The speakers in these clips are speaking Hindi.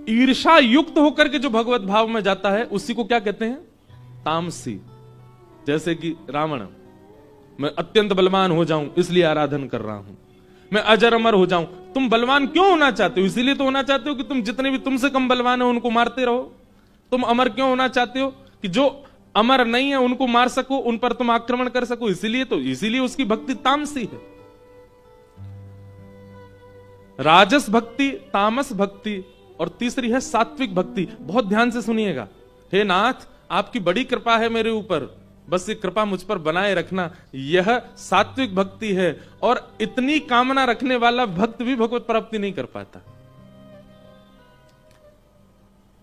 ईर्षा युक्त होकर के जो भगवत भाव में जाता है उसी को क्या कहते हैं? तामसी। जैसे कि रावण, मैं अत्यंत बलवान हो जाऊं इसलिए आराधन कर रहा हूं, मैं अजर अमर हो जाऊं। तुम बलवान क्यों होना चाहते हो? इसीलिए तो होना चाहते हो कि तुम जितने भी तुमसे कम बलवान है उनको मारते रहो। तुम अमर क्यों होना चाहते हो? कि जो अमर नहीं है उनको मार सको, उन पर तुम आक्रमण कर सको। इसीलिए उसकी भक्ति तामसी है। राजस भक्ति, तामस भक्ति, और तीसरी है सात्विक भक्ति। बहुत ध्यान से सुनिएगा। हे नाथ, आपकी बड़ी कृपा है मेरे ऊपर, बस ये कृपा मुझ पर बनाए रखना। यह सात्विक भक्ति है। और इतनी कामना रखने वाला भक्त भी भगवत प्राप्ति नहीं कर पाता।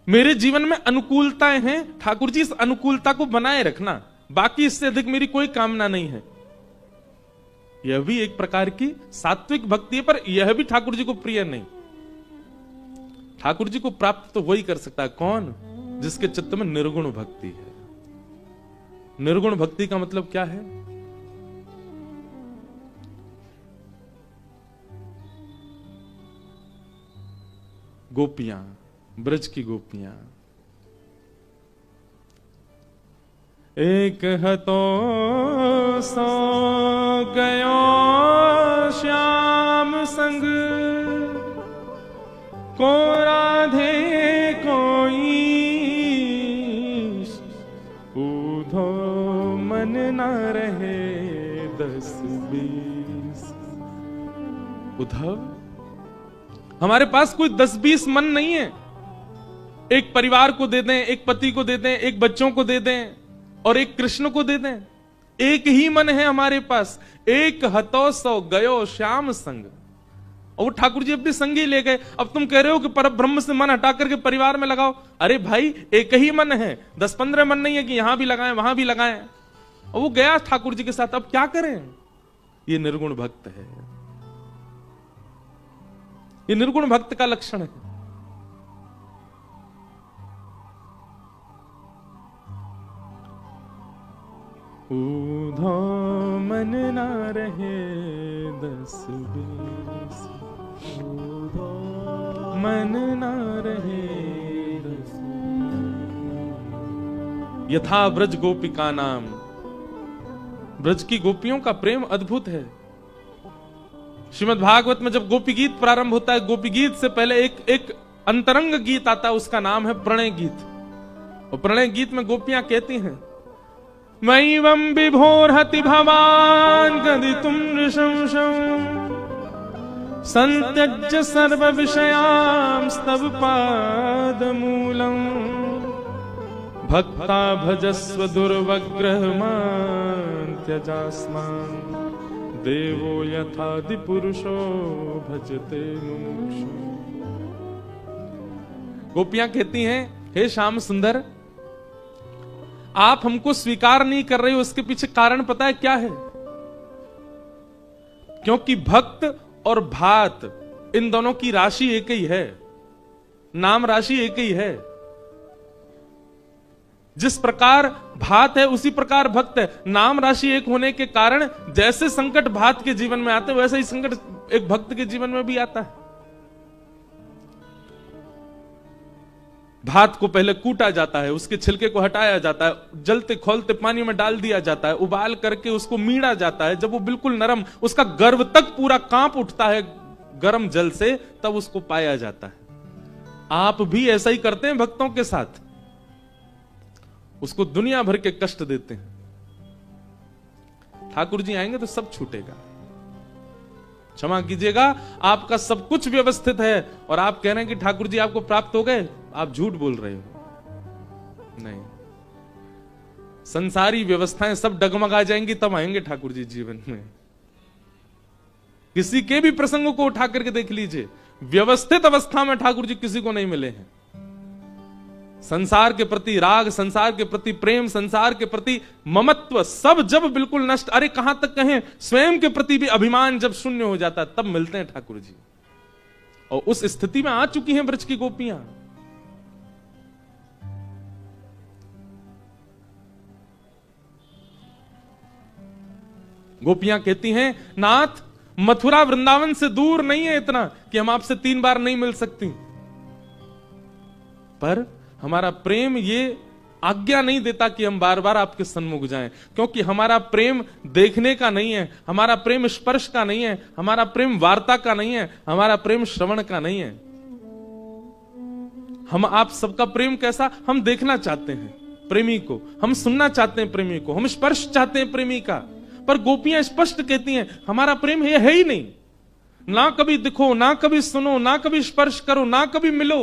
मेरे जीवन में अनुकूलताएं हैं, ठाकुर जी इस अनुकूलता को बनाए रखना, बाकी इससे अधिक मेरी कोई कामना नहीं है। यह भी एक प्रकार की सात्विक भक्ति है, पर यह भी ठाकुर जी को प्रिय नहीं। ठाकुर जी को प्राप्त तो वही कर सकता है, कौन? जिसके चित्त में निर्गुण भक्ति है। निर्गुण भक्ति का मतलब क्या है? गोपियां, ब्रज की गोपियां। एक हतो सो गयो श्याम संग, को राधे कोई ऊधो मन न रहे 10-20। उद्धव, हमारे पास कोई 10-20 मन नहीं है। एक परिवार को दे दें, एक पति को दे दें, एक बच्चों को दे दें, और एक कृष्ण को दे दें। एक ही मन है हमारे पास। एक हतो सो गयो श्याम संग, और वो ठाकुर जी अपने संग ही ले गए। अब तुम कह रहे हो कि पर ब्रह्म से मन हटा करके परिवार में लगाओ। अरे भाई, एक ही मन है, 10-15 मन नहीं है कि यहां भी लगाएं वहां भी लगाएं। और वो गया ठाकुर जी के साथ। अब क्या करें? ये निर्गुण भक्त है। ये निर्गुण भक्त का लक्षण है। ऊधो मन ना रहे 10-20, मन ना रहे 10-20। यथा ब्रज गोपिका नाम, ब्रज की गोपियों का प्रेम अद्भुत है। श्रीमद् भागवत में जब गोपी गीत प्रारंभ होता है, गोपी गीत से पहले एक अंतरंग गीत आता है, उसका नाम है प्रणय गीत। और प्रणय गीत में गोपियां कहती हैं, मैवं विभोर्हति भवान् गदितुं नृशंसं, संत्यज्य सर्व विषयांस्तव पादमूलम्, भक्ता भजस्व दुर्वग्रहमान् त्यजास्मान्, देवो यथादि पुरुषो भजते मुमुक्षु। गोपियां कहती हैं, हे श्याम सुंदर, आप हमको स्वीकार नहीं कर रहे हो, उसके पीछे कारण पता है क्या है? क्योंकि भक्त और भात, इन दोनों की राशि एक ही है, नाम राशि एक ही है। जिस प्रकार भात है उसी प्रकार भक्त है। नाम राशि एक होने के कारण जैसे संकट भात के जीवन में आते हैं, वैसे ही संकट एक भक्त के जीवन में भी आता है। भात को पहले कूटा जाता है, उसके छिलके को हटाया जाता है, जलते खोलते पानी में डाल दिया जाता है, उबाल करके उसको मीड़ा जाता है। जब वो बिल्कुल नरम, उसका गर्भ तक पूरा कांप उठता है गर्म जल से, तब उसको पाया जाता है। आप भी ऐसा ही करते हैं भक्तों के साथ, उसको दुनिया भर के कष्ट देते हैं। ठाकुर जी आएंगे तो सब छूटेगा। क्षमा कीजिएगा, आपका सब कुछ व्यवस्थित है और आप कह रहे हैं कि ठाकुर जी आपको प्राप्त हो गए। आप झूठ बोल रहे हो। नहीं, संसारी व्यवस्थाएं सब डगमगा जाएंगी तब आएंगे ठाकुर जी जीवन में। किसी के भी प्रसंगों को उठा करके देख लीजिए, व्यवस्थित अवस्था में ठाकुर जी किसी को नहीं मिले हैं। संसार के प्रति राग, संसार के प्रति प्रेम, संसार के प्रति ममत्व सब जब बिल्कुल नष्ट, अरे कहां तक कहें स्वयं के प्रति भी अभिमान जब शून्य हो जाता है, तब मिलते हैं ठाकुर जी। और उस स्थिति में आ चुकी हैं ब्रज की गोपियां। गोपियां कहती हैं, नाथ मथुरा वृंदावन से दूर नहीं है इतना कि हम आपसे 3 बार नहीं मिल सकती। पर हमारा प्रेम ये आज्ञा नहीं देता कि हम बार बार आपके सन्मुख जाएं, क्योंकि हमारा प्रेम देखने का नहीं है, हमारा प्रेम स्पर्श का नहीं है, हमारा प्रेम वार्ता का नहीं है, हमारा प्रेम श्रवण का नहीं है। हम आप सबका प्रेम कैसा, हम देखना चाहते हैं प्रेमी को, हम सुनना चाहते हैं प्रेमी को, हम स्पर्श चाहते हैं प्रेमी का। पर गोपियां स्पष्ट कहती हैं हमारा प्रेम ये है ही नहीं, ना कभी दिखो, ना कभी सुनो, ना कभी स्पर्श करो, ना कभी मिलो।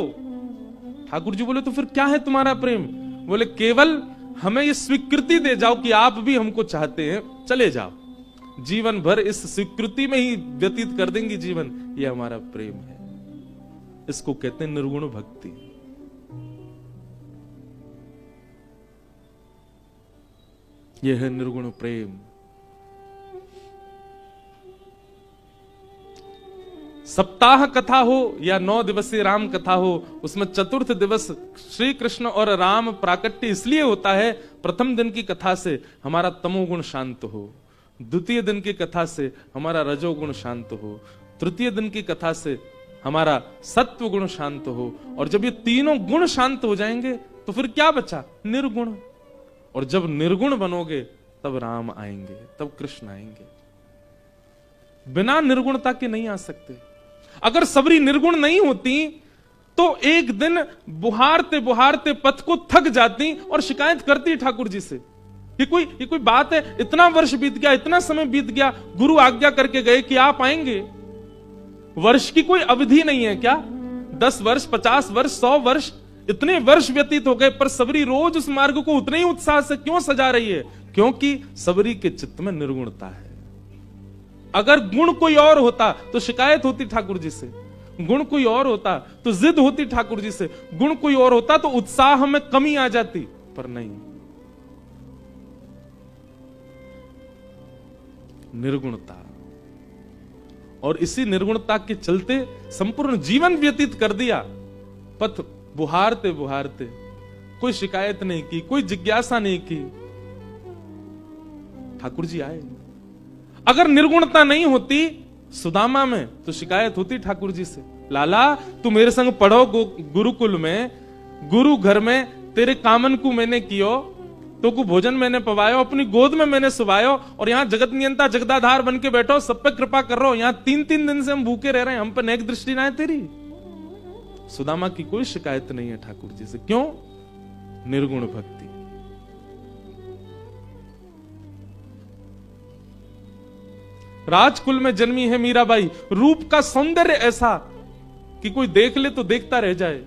ठाकुर जी बोले तो फिर क्या है तुम्हारा प्रेम? बोले केवल हमें ये स्वीकृति दे जाओ कि आप भी हमको चाहते हैं, चले जाओ, जीवन भर इस स्वीकृति में ही व्यतीत कर देंगे जीवन, ये हमारा प्रेम है। इसको कहते हैं निर्गुण भक्ति। यह है निर्गुण प्रेम। सप्ताह कथा हो या 9 दिवसीय राम कथा हो, उसमें चतुर्थ दिवस श्री कृष्ण और राम प्राकट्य इसलिए होता है, प्रथम दिन की कथा से हमारा तमोगुण शांत हो, द्वितीय दिन की कथा से हमारा रजोगुण शांत हो, तृतीय दिन की कथा से हमारा सत्व गुण शांत हो, और जब ये तीनों गुण शांत हो जाएंगे तो फिर क्या बचा? निर्गुण। और जब निर्गुण बनोगे तब राम आएंगे, तब कृष्ण आएंगे। बिना निर्गुणता के नहीं आ सकते। अगर सबरी निर्गुण नहीं होती तो एक दिन बुहारते बुहारते पथ को थक जाती और शिकायत करती ठाकुर जी से। ये कोई बात है? इतना वर्ष बीत गया, इतना समय बीत गया, गुरु आज्ञा करके गए कि आप आएंगे। वर्ष की कोई अवधि नहीं है क्या? 10 वर्ष, 50 वर्ष, 100 वर्ष, इतने वर्ष व्यतीत हो गए, पर सबरी रोज उस मार्ग को उतने ही उत्साह से क्यों सजा रही है? क्योंकि सबरी के चित्त में निर्गुणता है। अगर गुण कोई और होता तो शिकायत होती ठाकुर जी से, गुण कोई और होता तो जिद होती ठाकुर जी से, गुण कोई और होता तो उत्साह में कमी आ जाती, पर नहीं, निर्गुणता। और इसी निर्गुणता के चलते संपूर्ण जीवन व्यतीत कर दिया। पथ बुहारते बुहारते कोई शिकायत नहीं की, कोई जिज्ञासा नहीं की, ठाकुर जी आए। अगर निर्गुणता नहीं होती सुदामा में तो शिकायत होती ठाकुर जी से, लाला तू मेरे संग पढ़ो गुरुकुल में, गुरु घर में, तेरे कामन को मैंने कियो, तो को भोजन मैंने पवायो, अपनी गोद में मैंने सुवायो, और यहाँ जगत नियंता जगदाधार बन के बैठो, सब पे कृपा कर रहा हो। यहाँ 3-3 दिन से हम भूखे रह रहे हैं, हम पे नेक दृष्टि ना है तेरी। सुदामा की कोई शिकायत नहीं है ठाकुर जी से। क्यों? निर्गुण भक्ति। राजकुल में जन्मी है मीराबाई, रूप का सौंदर्य ऐसा कि कोई देख ले तो देखता रह जाए।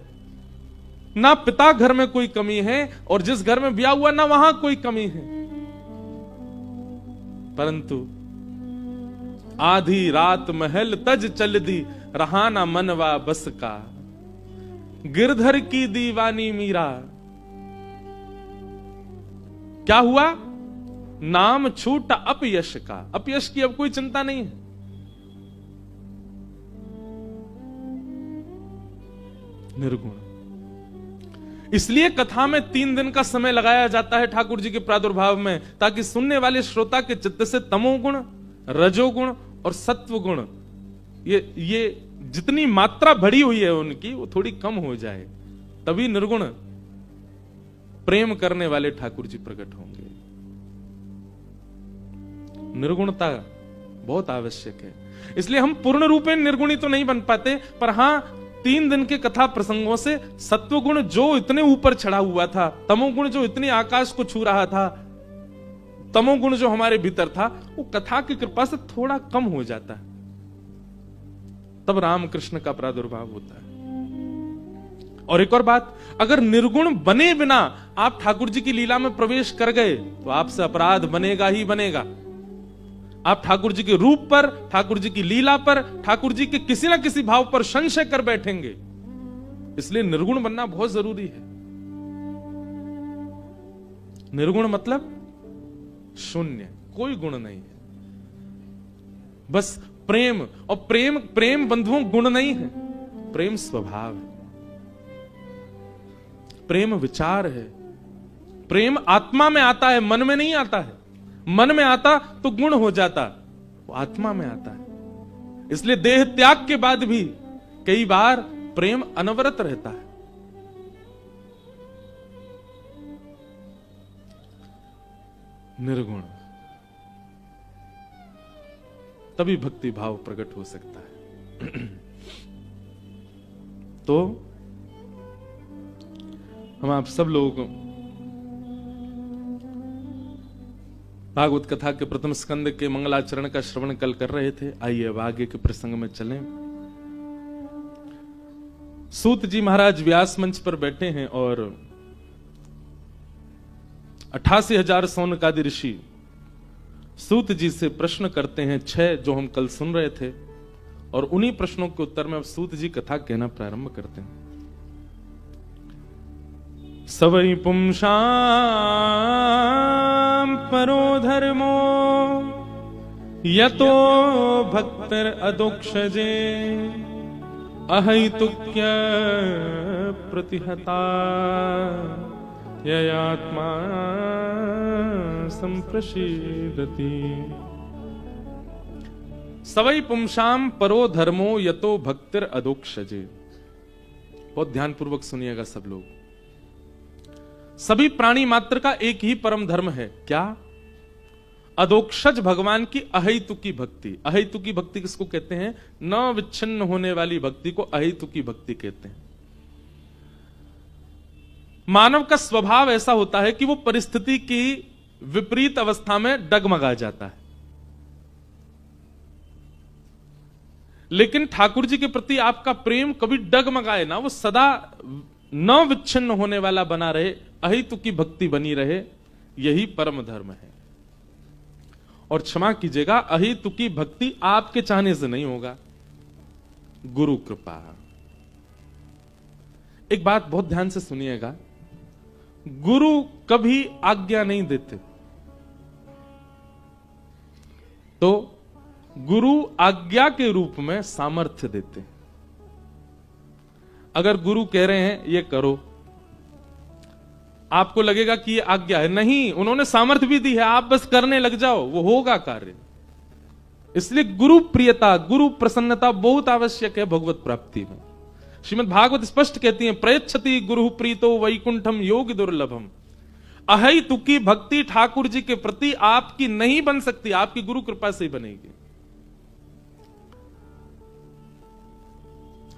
ना पिता घर में कोई कमी है, और जिस घर में ब्याह हुआ ना वहां कोई कमी है, परंतु आधी रात महल तज चल दी, रहा ना मनवा बस का, गिरधर की दीवानी मीरा। क्या हुआ? नाम छूटा अपयश का। अपयश की अब कोई चिंता नहीं है। निर्गुण। इसलिए कथा में 3 दिन का समय लगाया जाता है ठाकुर जी के प्रादुर्भाव में, ताकि सुनने वाले श्रोता के चित्त से तमोगुण, रजोगुण और सत्वगुण, ये जितनी मात्रा बढ़ी हुई है उनकी, वो थोड़ी कम हो जाए, तभी निर्गुण प्रेम करने वाले ठाकुर जी प्रकट होंगे। निर्गुणता बहुत आवश्यक है। इसलिए हम पूर्ण रूप में निर्गुणी तो नहीं बन पाते, पर हां 3 दिन के कथा प्रसंगों से सत्वगुण जो इतने ऊपर चढ़ा हुआ था, तमोगुण जो इतने आकाश को छू रहा था, तमोगुण जो हमारे भीतर था, वो कथा की कृपा से थोड़ा कम हो जाता है। तब रामकृष्ण का प्रादुर्भाव होता है। और एक और बात, अगर निर्गुण बने बिना आप ठाकुर जी की लीला में प्रवेश कर गए तो आपसे अपराध बनेगा ही बनेगा। आप ठाकुर जी के रूप पर, ठाकुर जी की लीला पर, ठाकुर जी के किसी ना किसी भाव पर संशय कर बैठेंगे। इसलिए निर्गुण बनना बहुत जरूरी है। निर्गुण मतलब शून्य, कोई गुण नहीं है, बस प्रेम। और प्रेम बंधुओं गुण नहीं है, प्रेम स्वभाव है, प्रेम विचार है, प्रेम आत्मा में आता है, मन में नहीं आता है। मन में आता तो गुण हो जाता, वो आत्मा में आता है। इसलिए देह त्याग के बाद भी कई बार प्रेम अनवरत रहता है। निर्गुण, तभी भक्ति भाव प्रकट हो सकता है। तो हम आप सब लोग भागवत कथा के प्रथम स्कंद के मंगलाचरण का श्रवण कल कर रहे थे। आइए अब आगे के प्रसंग में चलें। सूत जी महाराज व्यास मंच पर बैठे हैं और 88,000 सौनकादि ऋषि सूत जी से प्रश्न करते हैं, 6 जो हम कल सुन रहे थे, और उन्हीं प्रश्नों के उत्तर में अब सूत जी कथा कहना प्रारंभ करते हैं। सवै पुंसां परो धर्मो यतो भक्तिर अदोक्षजे अहैतुक्य प्रतिहता ययात्मा संप्रसीदति। सवै पुंसां परो धर्मो यतो भक्तिर अदोक्षजे। बहुत ध्यान पूर्वक सुनिएगा सब लोग। सभी प्राणी मात्र का एक ही परम धर्म है, क्या? अदोक्षज भगवान की अहेतुकी भक्ति। अहेतुकी भक्ति किसको कहते हैं? न विच्छिन्न होने वाली भक्ति को अहेतुकी भक्ति कहते हैं। मानव का स्वभाव ऐसा होता है कि वो परिस्थिति की विपरीत अवस्था में डगमगा जाता है, लेकिन ठाकुर जी के प्रति आपका प्रेम कभी डगमगाए ना, वो सदा न विच्छिन्न होने वाला बना रहे, अहेतुकी भक्ति बनी रहे, यही परम धर्म है। और क्षमा कीजिएगा, अहेतुकी भक्ति आपके चाहने से नहीं होगा, गुरु कृपा। एक बात बहुत ध्यान से सुनिएगा, गुरु कभी आज्ञा नहीं देते, तो गुरु आज्ञा के रूप में सामर्थ्य देते। अगर गुरु कह रहे हैं ये करो, आपको लगेगा कि ये आज्ञा है, नहीं, उन्होंने सामर्थ्य भी दी है, आप बस करने लग जाओ, वो होगा कार्य। इसलिए गुरु प्रियता, गुरु प्रसन्नता बहुत आवश्यक है भगवत प्राप्ति में। श्रीमद् भागवत स्पष्ट कहती है, प्रयच्छति गुरु प्रीतो वैकुंठम योग दुर्लभम। अहेतुकी भक्ति ठाकुर जी के प्रति आपकी नहीं बन सकती, आपकी गुरु कृपा से ही बनेगी।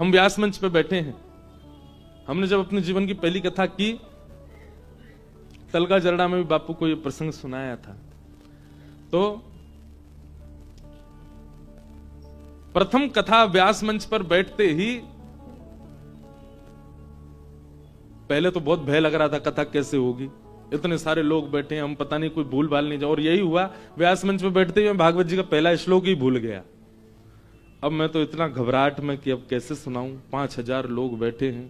हम व्यास मंच पे बैठे हैं, हमने जब अपने जीवन की पहली कथा की, तलगा जरड़ा में भी बापू को यह प्रसंग सुनाया था, तो प्रथम कथा व्यास मंच पर बैठते ही पहले तो बहुत भय लग रहा था, कथा कैसे होगी, इतने सारे लोग बैठे हैं, हम पता नहीं कोई भूल भाल नहीं जाए। और यही हुआ, व्यास मंच पे बैठते ही मैं भागवत जी का पहला श्लोक ही भूल गया। अब मैं तो इतना घबराहट में कि अब कैसे सुनाऊं, 5,000 लोग बैठे हैं,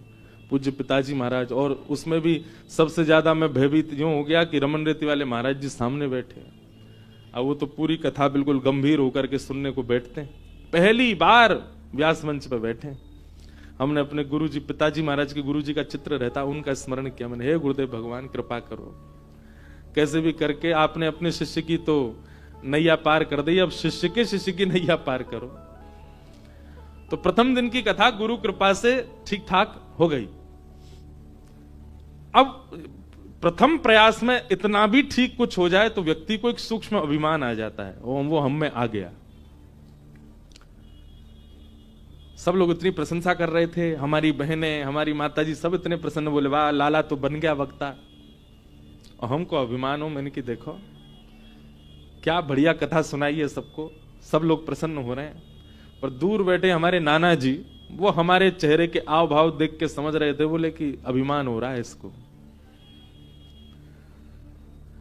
पूज्य पिताजी महाराज, और उसमें भी सबसे ज्यादा मैं भयभीत यूं हो गया कि रमन रेती वाले महाराज जी सामने बैठे हैं। अब वो तो पूरी कथा बिल्कुल गंभीर होकर के सुनने को बैठते हैं, पहली बार व्यास मंच पर बैठे। हमने अपने गुरुजी पिताजी महाराज के गुरुजी का चित्र रहता, उनका स्मरण किया मैंने, हे गुरुदेव भगवान कृपा करो, कैसे भी करके आपने अपने शिष्य की तो नैया पार कर दी, अब शिष्य के शिष्य की नैया पार करो। तो प्रथम दिन की कथा गुरु कृपा से ठीक ठाक हो गई। अब प्रथम प्रयास में इतना भी ठीक कुछ हो जाए तो व्यक्ति को एक सूक्ष्म अभिमान आ जाता है, वो हम में आ गया। सब लोग इतनी प्रशंसा कर रहे थे, हमारी बहनें, हमारी माताजी सब इतने प्रसन्न, बोले वाह लाला तो बन गया वक्ता। और हमको अभिमान हो, मैंने कि देखो क्या बढ़िया कथा सुनाई है सबको, सब लोग प्रसन्न हो रहे हैं। पर दूर बैठे हमारे नाना जी, वो हमारे चेहरे के आव भाव देख के समझ रहे थे, बोले कि अभिमान हो रहा है इसको।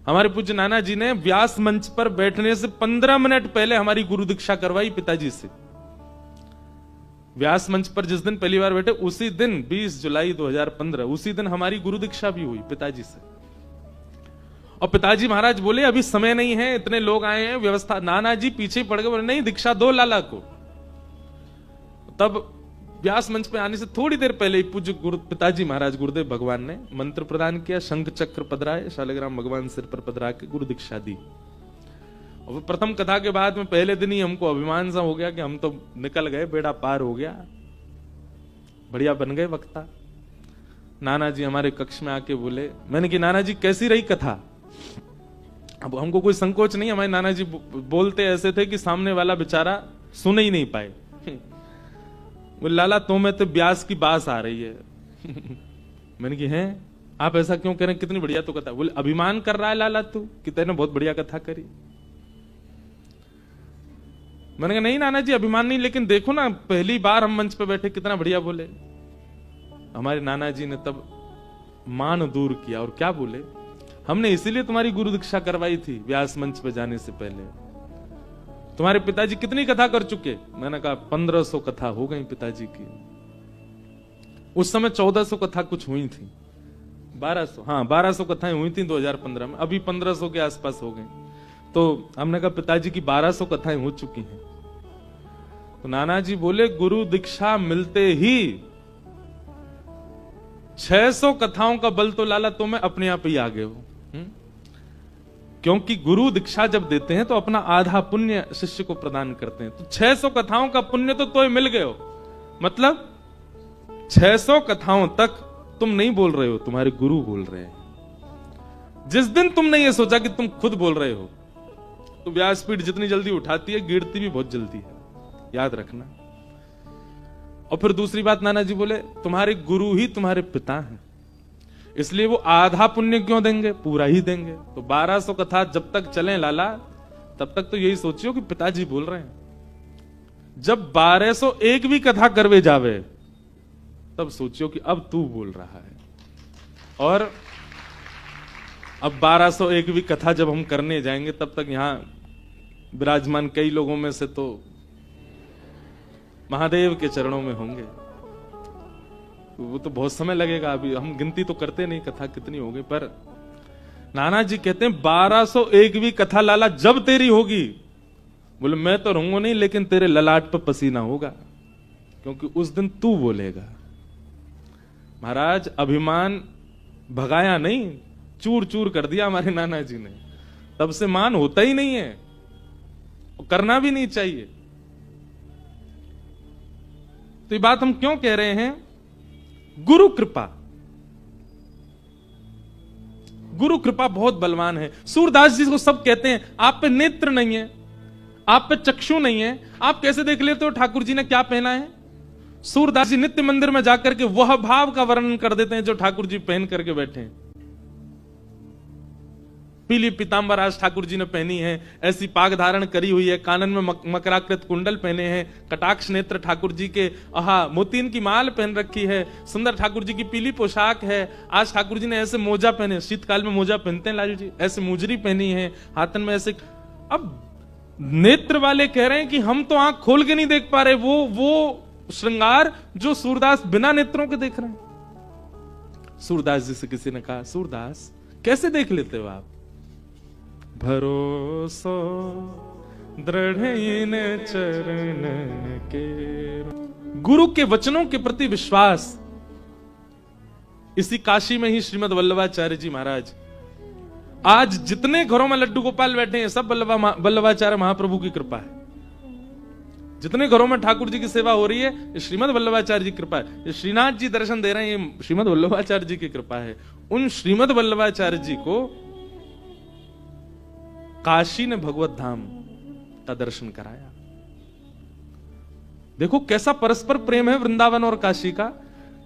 हमारे पूज्य नाना जी ने व्यास मंच पर बैठने से 15 मिनट पहले हमारी गुरु दीक्षा करवाई पिताजी से। व्यास मंच पर जिस दिन पहली बार बैठे, उसी दिन 20 जुलाई 2015, उसी दिन हमारी गुरु दीक्षा भी हुई पिताजी से। और पिताजी महाराज बोले अभी समय नहीं है, इतने लोग आए हैं, व्यवस्था। नाना जी पीछे पड़ गए, बोले नहीं दीक्षा दो लाला को। तब व्यास मंच पे आने से थोड़ी देर पहले ही पूज्य गुरु पिताजी महाराज गुरुदेव भगवान ने मंत्र प्रदान किया, शंख चक्र पधराए, शालिग्राम भगवान सिर पर पधरा के गुरु दीक्षा दी। और प्रथम कथा के बाद में पहले दिन ही हमको अभिमान सा हो गया कि हम तो निकल गए, बेड़ा पार हो गया, बढ़िया बन गए वक्ता। नाना जी हमारे कक्ष में आके बोले, मैंने कि नाना जी कैसी रही कथा? अब हमको कोई संकोच नहीं, हमारे नाना जी बोलते ऐसे थे कि सामने वाला बेचारा सुन ही नहीं पाए। बोले लाला तो में तो ब्यास की बास आ रही है। मैंने कि हैं आप ऐसा क्यों कह रहे हैं, कितनी बढ़िया तो कथा। बोले अभिमान कर रहा है लाला तू कि तेने बहुत बढ़िया कथा करी। मैंने कहा नहीं नाना जी अभिमान नहीं, लेकिन देखो ना पहली बार हम मंच पे बैठे कितना बढ़िया बोले। हमारे नाना जी ने तब मान दूर किया और क्या बोले, हमने इसीलिए तुम्हारी गुरु दीक्षा करवाई थी व्यास मंच पे जाने से पहले। तुम्हारे पिताजी कितनी कथा कर चुके? मैंने कहा 1500 कथा हो गई पिताजी की। उस समय 1400 कथा कुछ हुई थी, 1200, हाँ 1200 कथाएं हुई थी 2015 में, अभी 1500 के आसपास हो गई। तो हमने कहा पिताजी की 1200 कथाएं हो चुकी हैं। तो नाना जी बोले गुरु दीक्षा मिलते ही 600 कथाओं का बल तो लाला तुम्हें अपने आप ही आ गए हो। क्योंकि गुरु दीक्षा जब देते हैं तो अपना आधा पुण्य शिष्य को प्रदान करते हैं। तो 600 कथाओं का पुण्य तो तुम्हें मिल गए हो। मतलब 600 कथाओं तक तुम नहीं बोल रहे हो, तुम्हारे गुरु बोल रहे हैं। जिस दिन तुमने ये सोचा कि तुम खुद बोल रहे हो, तो व्यासपीठ जितनी जल्दी उठाती है गिरती भी बहुत जल्दी है, याद रखना। और फिर दूसरी बात नाना जी बोले तुम्हारे गुरु ही तुम्हारे पिता हैं, इसलिए वो आधा पुण्य क्यों देंगे, पूरा ही देंगे। तो 1200 कथा जब तक चलें लाला, तब तक तो यही सोचियो कि पिताजी बोल रहे हैं। जब 1201 भी कथा करवे जावे, तब सोचियो कि अब तू बोल रहा है। और अब 1201 भी कथा जब हम करने जाएंगे, तब तक यहां विराजमान कई लोगों में से तो महादेव के चरणों में होंगे। वो तो बहुत समय लगेगा, अभी हम गिनती तो करते नहीं कथा कितनी हो गई। पर नाना जी कहते हैं 1201 भी कथा लाला जब तेरी होगी, बोले मैं तो रहूंगा नहीं, लेकिन तेरे ललाट पर पसीना होगा, क्योंकि उस दिन तू बोलेगा। महाराज अभिमान भगाया नहीं, चूर चूर कर दिया हमारे नाना जी ने। तब से मान होता ही नहीं है, करना भी नहीं चाहिए। तो ये बात हम क्यों कह रहे हैं? गुरु कृपा, गुरु कृपा बहुत बलवान है। सूरदास जी को सब कहते हैं आप पे नेत्र नहीं है, आप पे चक्षु नहीं है, आप कैसे देख लेते हो ठाकुर जी ने क्या पहना है? सूरदास जी नित्य मंदिर में जाकर के वह भाव का वर्णन कर देते हैं जो ठाकुर जी पहन करके बैठे हैं। पीली पीतांबर आज ठाकुर जी ने पहनी है, ऐसी पाग धारण करी हुई है, कानन में मकराकृत कुंडल पहने हैं, कटाक्ष नेत्र ठाकुर जी के, मोतीन की माल पहन रखी है, सुंदर ठाकुर जी की पीली पोशाक है। आज ठाकुर जी ने ऐसे मोजा पहने, शीतकाल में मोजा पहनते हैं लालू जी, ऐसे मुजरी पहनी है, हाथन में ऐसे। अब नेत्र वाले कह रहे हैं कि हम तो आंख खोल के नहीं देख पा रहे वो श्रृंगार जो सूरदास बिना नेत्रों के देख रहे हैं। सूरदास जी से किसी ने कहा सूरदास कैसे देख लेते हो आप? भरोसो दृढ़ इन चरण के, गुरु के वचनों के प्रति विश्वास। इसी काशी में ही श्रीमद वल्लभाचार्य जी महाराज, आज जितने घरों में लड्डू गोपाल बैठे हैं सब वल्लभाचार्य महाप्रभु की कृपा है। जितने घरों में ठाकुर जी की सेवा हो रही है, ये श्रीमद वल्लभाचार्य जी की कृपा है। ये श्रीनाथ जी दर्शन दे रहे हैं, ये श्रीमद वल्लभाचार्य जी की कृपा है। उन श्रीमद वल्लभाचार्य जी को काशी ने भगवत धाम का दर्शन कराया। देखो कैसा परस्पर प्रेम है वृंदावन और काशी का।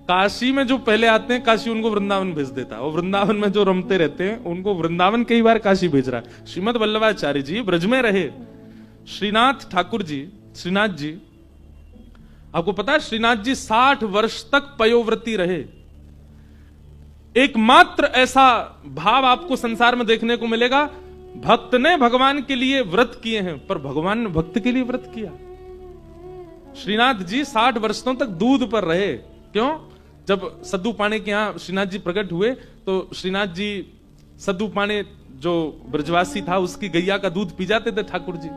काशी में जो पहले आते हैं, काशी उनको वृंदावन भेज देता है, और वृंदावन में जो रमते रहते हैं उनको वृंदावन कई बार काशी भेज रहा है। श्रीमद वल्लभाचार्य जी ब्रज में रहे, श्रीनाथ ठाकुर जी, श्रीनाथ जी, आपको पता है श्रीनाथ जी 60 वर्ष तक पयोव्रती रहे। एकमात्र ऐसा भाव आपको संसार में देखने को मिलेगा, भक्त ने भगवान के लिए व्रत किए हैं, पर भगवान ने भक्त के लिए व्रत किया। श्रीनाथ जी 60 वर्षों तक दूध पर रहे। क्यों? जब सद्दू पाणे के यहां श्रीनाथ जी प्रकट हुए, तो श्रीनाथ जी सद्दू पाणे जो ब्रजवासी था उसकी गैया का दूध पी जाते थे ठाकुर जी।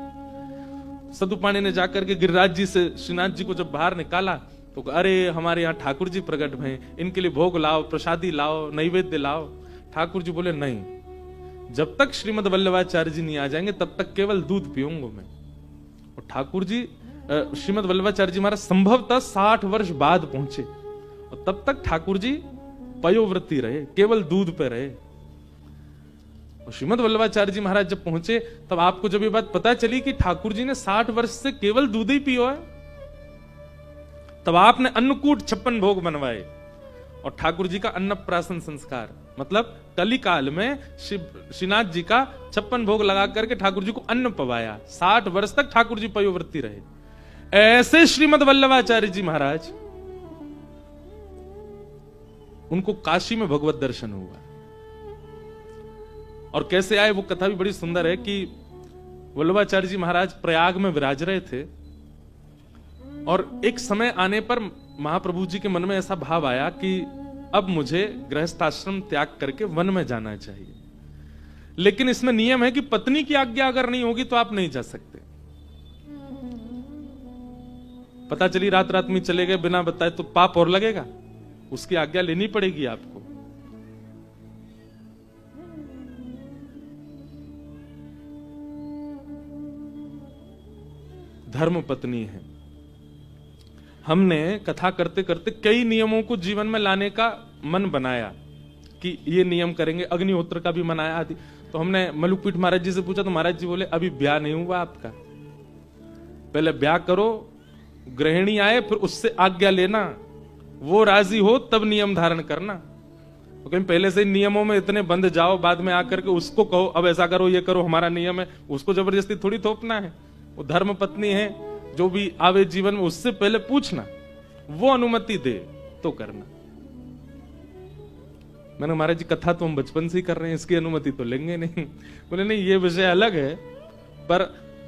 सद्दू पाणे ने जाकर के गिरिराज जी से श्रीनाथ जी को जब बाहर निकाला, तो अरे हमारे यहाँ ठाकुर जी प्रकट भय, इनके लिए भोग लाओ, प्रसादी लाओ, नैवेद्य लाओ। ठाकुर जी बोले नहीं, जब तक श्रीमद वल्लभाचार्य जी नहीं आ जाएंगे तब तक केवल दूध पीऊंगा मैं। और ठाकुर जी, श्रीमद वल्लभाचार्य जी महाराज संभवतः 60 वर्ष बाद पहुंचे, और तब तक ठाकुर जी पयोव्रती रहे, केवल दूध पे रहे। और श्रीमद वल्लभाचार्य जी महाराज जब पहुंचे, तब आपको जब ये बात पता चली कि ठाकुर जी ने 60 वर्ष से केवल दूध ही पियो है, तब आपने अन्नकूट 56 भोग बनवाए और ठाकुर जी का अन्नप्राशन संस्कार, मतलब कलिकाल में श्रीनाथ जी का 56 भोग लगा करके ठाकुर जी को अन्न पवाया। 60 वर्ष तक ठाकुर जी पयोव्रती रहे। ऐसे श्रीमद वल्लभाचार्य जी महाराज, उनको काशी में भगवत दर्शन हुआ। और कैसे आए वो कथा भी बड़ी सुंदर है कि वल्लभाचार्य जी महाराज प्रयाग में विराज रहे थे और एक समय आने पर महाप्रभु जी के मन में ऐसा भाव आया कि अब मुझे गृहस्थाश्रम त्याग करके वन में जाना चाहिए, लेकिन इसमें नियम है कि पत्नी की आज्ञा अगर नहीं होगी तो आप नहीं जा सकते। पता चली रात रात में चले गए बिना बताए तो पाप और लगेगा, उसकी आज्ञा लेनी पड़ेगी आपको। धर्म पत्नी है। हमने कथा करते करते कई नियमों को जीवन में लाने का मन बनाया कि ये नियम करेंगे, अग्निहोत्र का भी मनाया आदि। तो हमने मलुकपीठ महाराज जी से पूछा तो महाराज जी बोले अभी ब्याह नहीं हुआ आपका, पहले ब्याह करो, गृहिणी आए फिर उससे आज्ञा लेना, वो राजी हो तब नियम धारण करना। तो कहीं पहले से नियमों में इतने बंद जाओ, बाद में आकर के उसको कहो अब ऐसा करो ये करो हमारा नियम है, उसको जबरदस्ती थोड़ी थोपना है। वो धर्म पत्नी है, जो भी आवे जीवन में उससे पहले पूछना, वो अनुमति दे तो करना। मैंने महाराज जी कथा तो हम बचपन से ही कर रहे हैं, इसकी अनुमति तो लेंगे नहीं। बोले नहीं ये विषय अलग है, पर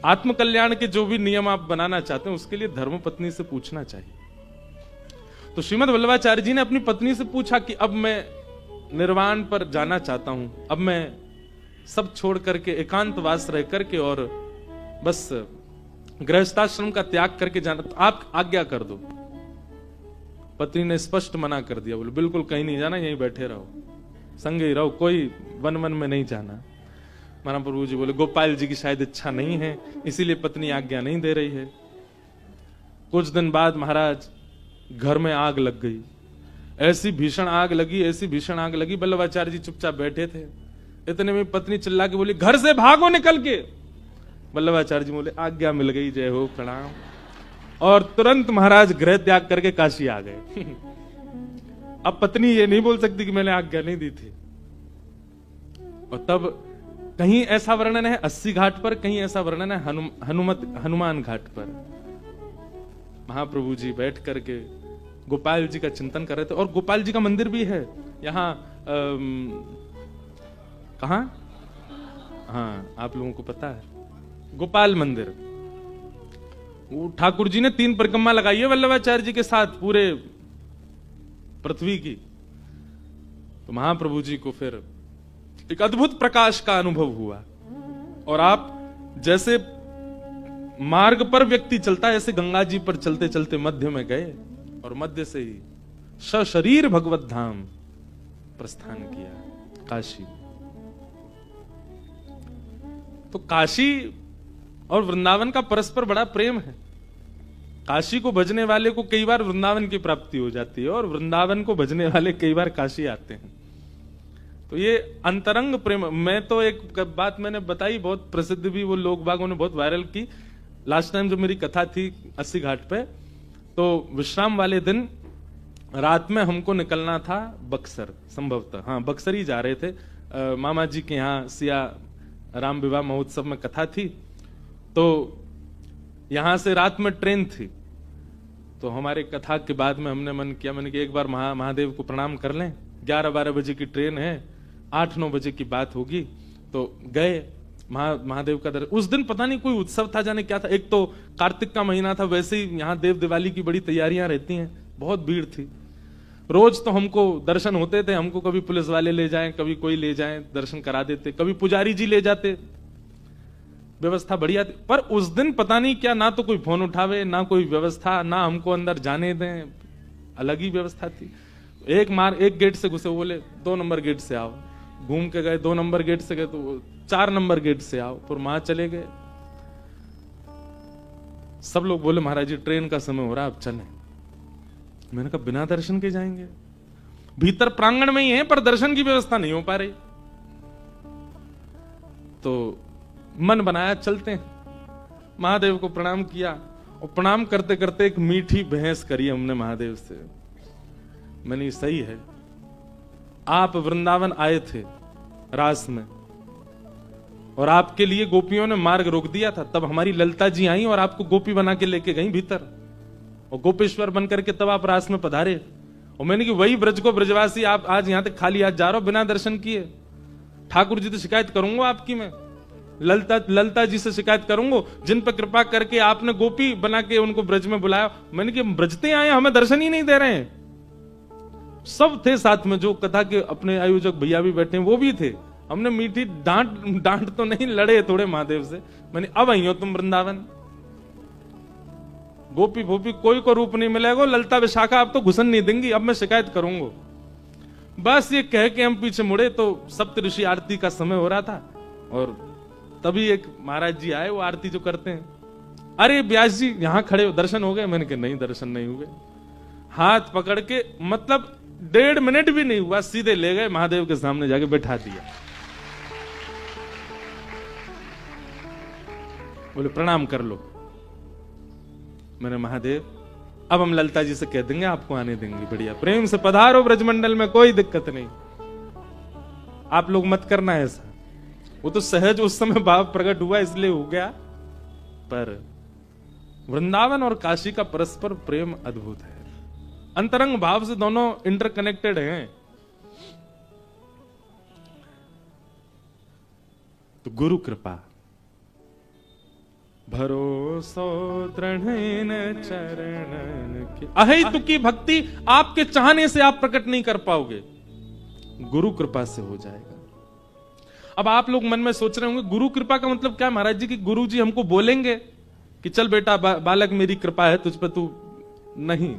आत्म कल्याण के जो भी नियम आप बनाना चाहते हैं उसके लिए धर्म पत्नी से पूछना चाहिए। तो श्रीमद वल्लभाचार्य जी ने अपनी पत्नी से पूछा कि अब मैं निर्वाण पर जाना चाहता हूं, अब मैं सब छोड़ करके एकांतवास रह करके और बस गृहस्थाश्रम का त्याग करके जाना, तो आप आज्ञा कर दो। पत्नी ने स्पष्ट मना कर दिया, बोले बिल्कुल कहीं नहीं जाना, यहीं बैठे रहो, संग ही रहो, कोई वन वन में नहीं जाना। महाप्रभु जी बोले गोपाल जी की शायद इच्छा नहीं है, इसीलिए पत्नी आज्ञा नहीं दे रही है। कुछ दिन बाद महाराज घर में आग लग गई, ऐसी भीषण आग लगी, ऐसी भीषण आग लगी। वल्लभाचार्य जी चुपचाप बैठे थे, इतने में पत्नी चिल्ला के बोली घर से भागो निकल के। वल्लभाचार्य जी बोले आज्ञा मिल गई, जय हो प्रणाम, और तुरंत महाराज गृह त्याग करके काशी आ गए। अब पत्नी ये नहीं बोल सकती कि मैंने आज्ञा नहीं दी थी। और तब कहीं ऐसा वर्णन है 80 घाट पर, कहीं ऐसा वर्णन है हनुमान घाट पर। महाप्रभु जी बैठ करके गोपाल जी का चिंतन कर रहे थे, और गोपाल जी का मंदिर भी है यहाँ, कहां, हाँ आप लोगों को पता है, गोपाल मंदिर। वो ठाकुर जी ने 3 परिक्रमा लगाई है वल्लभाचार्य जी के साथ पूरे पृथ्वी की। तो महाप्रभु जी को फिर एक अद्भुत प्रकाश का अनुभव हुआ, और आप जैसे मार्ग पर व्यक्ति चलता है ऐसे गंगा जी पर चलते चलते मध्य में गए, और मध्य से ही सशरीर भगवत धाम प्रस्थान किया, काशी। तो काशी और वृंदावन का परस्पर बड़ा प्रेम है। काशी को भजने वाले को कई बार वृंदावन की प्राप्ति हो जाती है, और वृंदावन को भजने वाले कई बार काशी आते हैं। तो ये अंतरंग प्रेम। मैं तो एक बात मैंने बताई, बहुत प्रसिद्ध भी, वो लोग बागों ने बहुत वायरल की। लास्ट टाइम जो मेरी कथा थी 80 घाट पे, तो विश्राम वाले दिन रात में हमको निकलना था बक्सर, संभवतः हाँ बक्सर ही जा रहे थे। मामा जी के यहाँ सिया राम विवाह महोत्सव में कथा थी, तो यहां से रात में ट्रेन थी। तो हमारे कथा के बाद में हमने मन किया, मैंने कि एक बार महादेव को प्रणाम कर लें, 11-12 बजे की ट्रेन है, 8-9 बजे की बात होगी। तो गए महादेव का दर्शन। उस दिन पता नहीं कोई उत्सव था, जाने क्या था। एक तो कार्तिक का महीना था, वैसे ही यहाँ देव दिवाली की बड़ी तैयारियां रहती हैं, बहुत भीड़ थी। रोज तो हमको दर्शन होते थे, हमको कभी पुलिस वाले ले जाएं, कभी कोई ले जाएं, दर्शन करा देते, कभी पुजारी जी ले जाते, व्यवस्था बढ़िया थी। पर उस दिन पता नहीं क्या, ना तो कोई फोन उठावे, ना कोई व्यवस्था, ना हमको अंदर जाने दें, अलग ही व्यवस्था थी। एक गेट से घुसे, बोले 2 नंबर गेट से आओ, घूम के गए, 2 नंबर गेट से गए तो 4 नंबर गेट से आओ, फिर वहां चले गए। सब लोग बोले महाराज जी ट्रेन का समय हो रहा है, अब चलें। मैंने कहा बिना दर्शन के जाएंगे? भीतर प्रांगण में ही है, पर दर्शन की व्यवस्था नहीं हो पा रही। तो मन बनाया चलते हैं। महादेव को प्रणाम किया और प्रणाम करते करते एक मीठी बहस करी हमने महादेव से। मैंने सही है, आप वृंदावन आए थे रास में और आपके लिए गोपियों ने मार्ग रोक दिया था, तब हमारी ललिता जी आई और आपको गोपी बना के लेके गई भीतर और गोपेश्वर बन करके तब आप रास में पधारे। और मैंने कि वही ब्रज को ब्रजवासी आप आज यहां तक खाली हाथ जा रहे हो बिना दर्शन किए। ठाकुर जी तो शिकायत करूंगा आपकी, मैं ललिता जी से शिकायत करूंगा जिन पर कृपा करके आपने गोपी बना के उनको ब्रज में बुलाया। मैंने कि ब्रजते आए हमें दर्शन ही नहीं दे रहे हैं। सब थे साथ में, जो कथा के अपने आयोजक भैया भी बैठे हैं वो भी थे। हमने मीठी डांट तो नहीं, लड़े थोड़े महादेव से। मैंने अब आई हो तुम वृंदावन, गोपी भोपी कोई को रूप नहीं मिलेगा, ललिता विशाखा अब तो घुसन नहीं देंगी, अब मैं शिकायत करूंगा। बस ये कह के हम पीछे मुड़े तो सप्त ऋषि आरती का समय हो रहा था और तभी एक महाराज जी आए, वो आरती जो करते हैं। अरे व्यास जी यहां खड़े हो, दर्शन हो गए? मैंने कहा नहीं दर्शन नहीं हुए। हाथ पकड़ के मतलब 1.5 मिनट भी नहीं हुआ, सीधे ले गए महादेव के सामने जाके बैठा दिया। बोले प्रणाम कर लो। मैंने महादेव अब हम ललिता जी से कह देंगे आपको आने देंगे, बढ़िया प्रेम से पधारो ब्रजमंडल में, कोई दिक्कत नहीं, आप लोग मत करना ऐसा। वो तो सहज उस समय भाव प्रकट हुआ इसलिए हो गया, पर वृंदावन और काशी का परस्पर प्रेम अद्भुत है, अंतरंग भाव से दोनों इंटरकनेक्टेड हैं। तो गुरु कृपा भरोसो दृढ़ चरणन के, अहितु की भक्ति आपके चाहने से आप प्रकट नहीं कर पाओगे, गुरु कृपा से हो जाएगा। अब आप लोग मन में सोच रहे होंगे गुरु कृपा का मतलब क्या महाराज जी? कि गुरु जी हमको बोलेंगे कि चल बेटा बालक मेरी कृपा है तुझ पर, तू नहीं।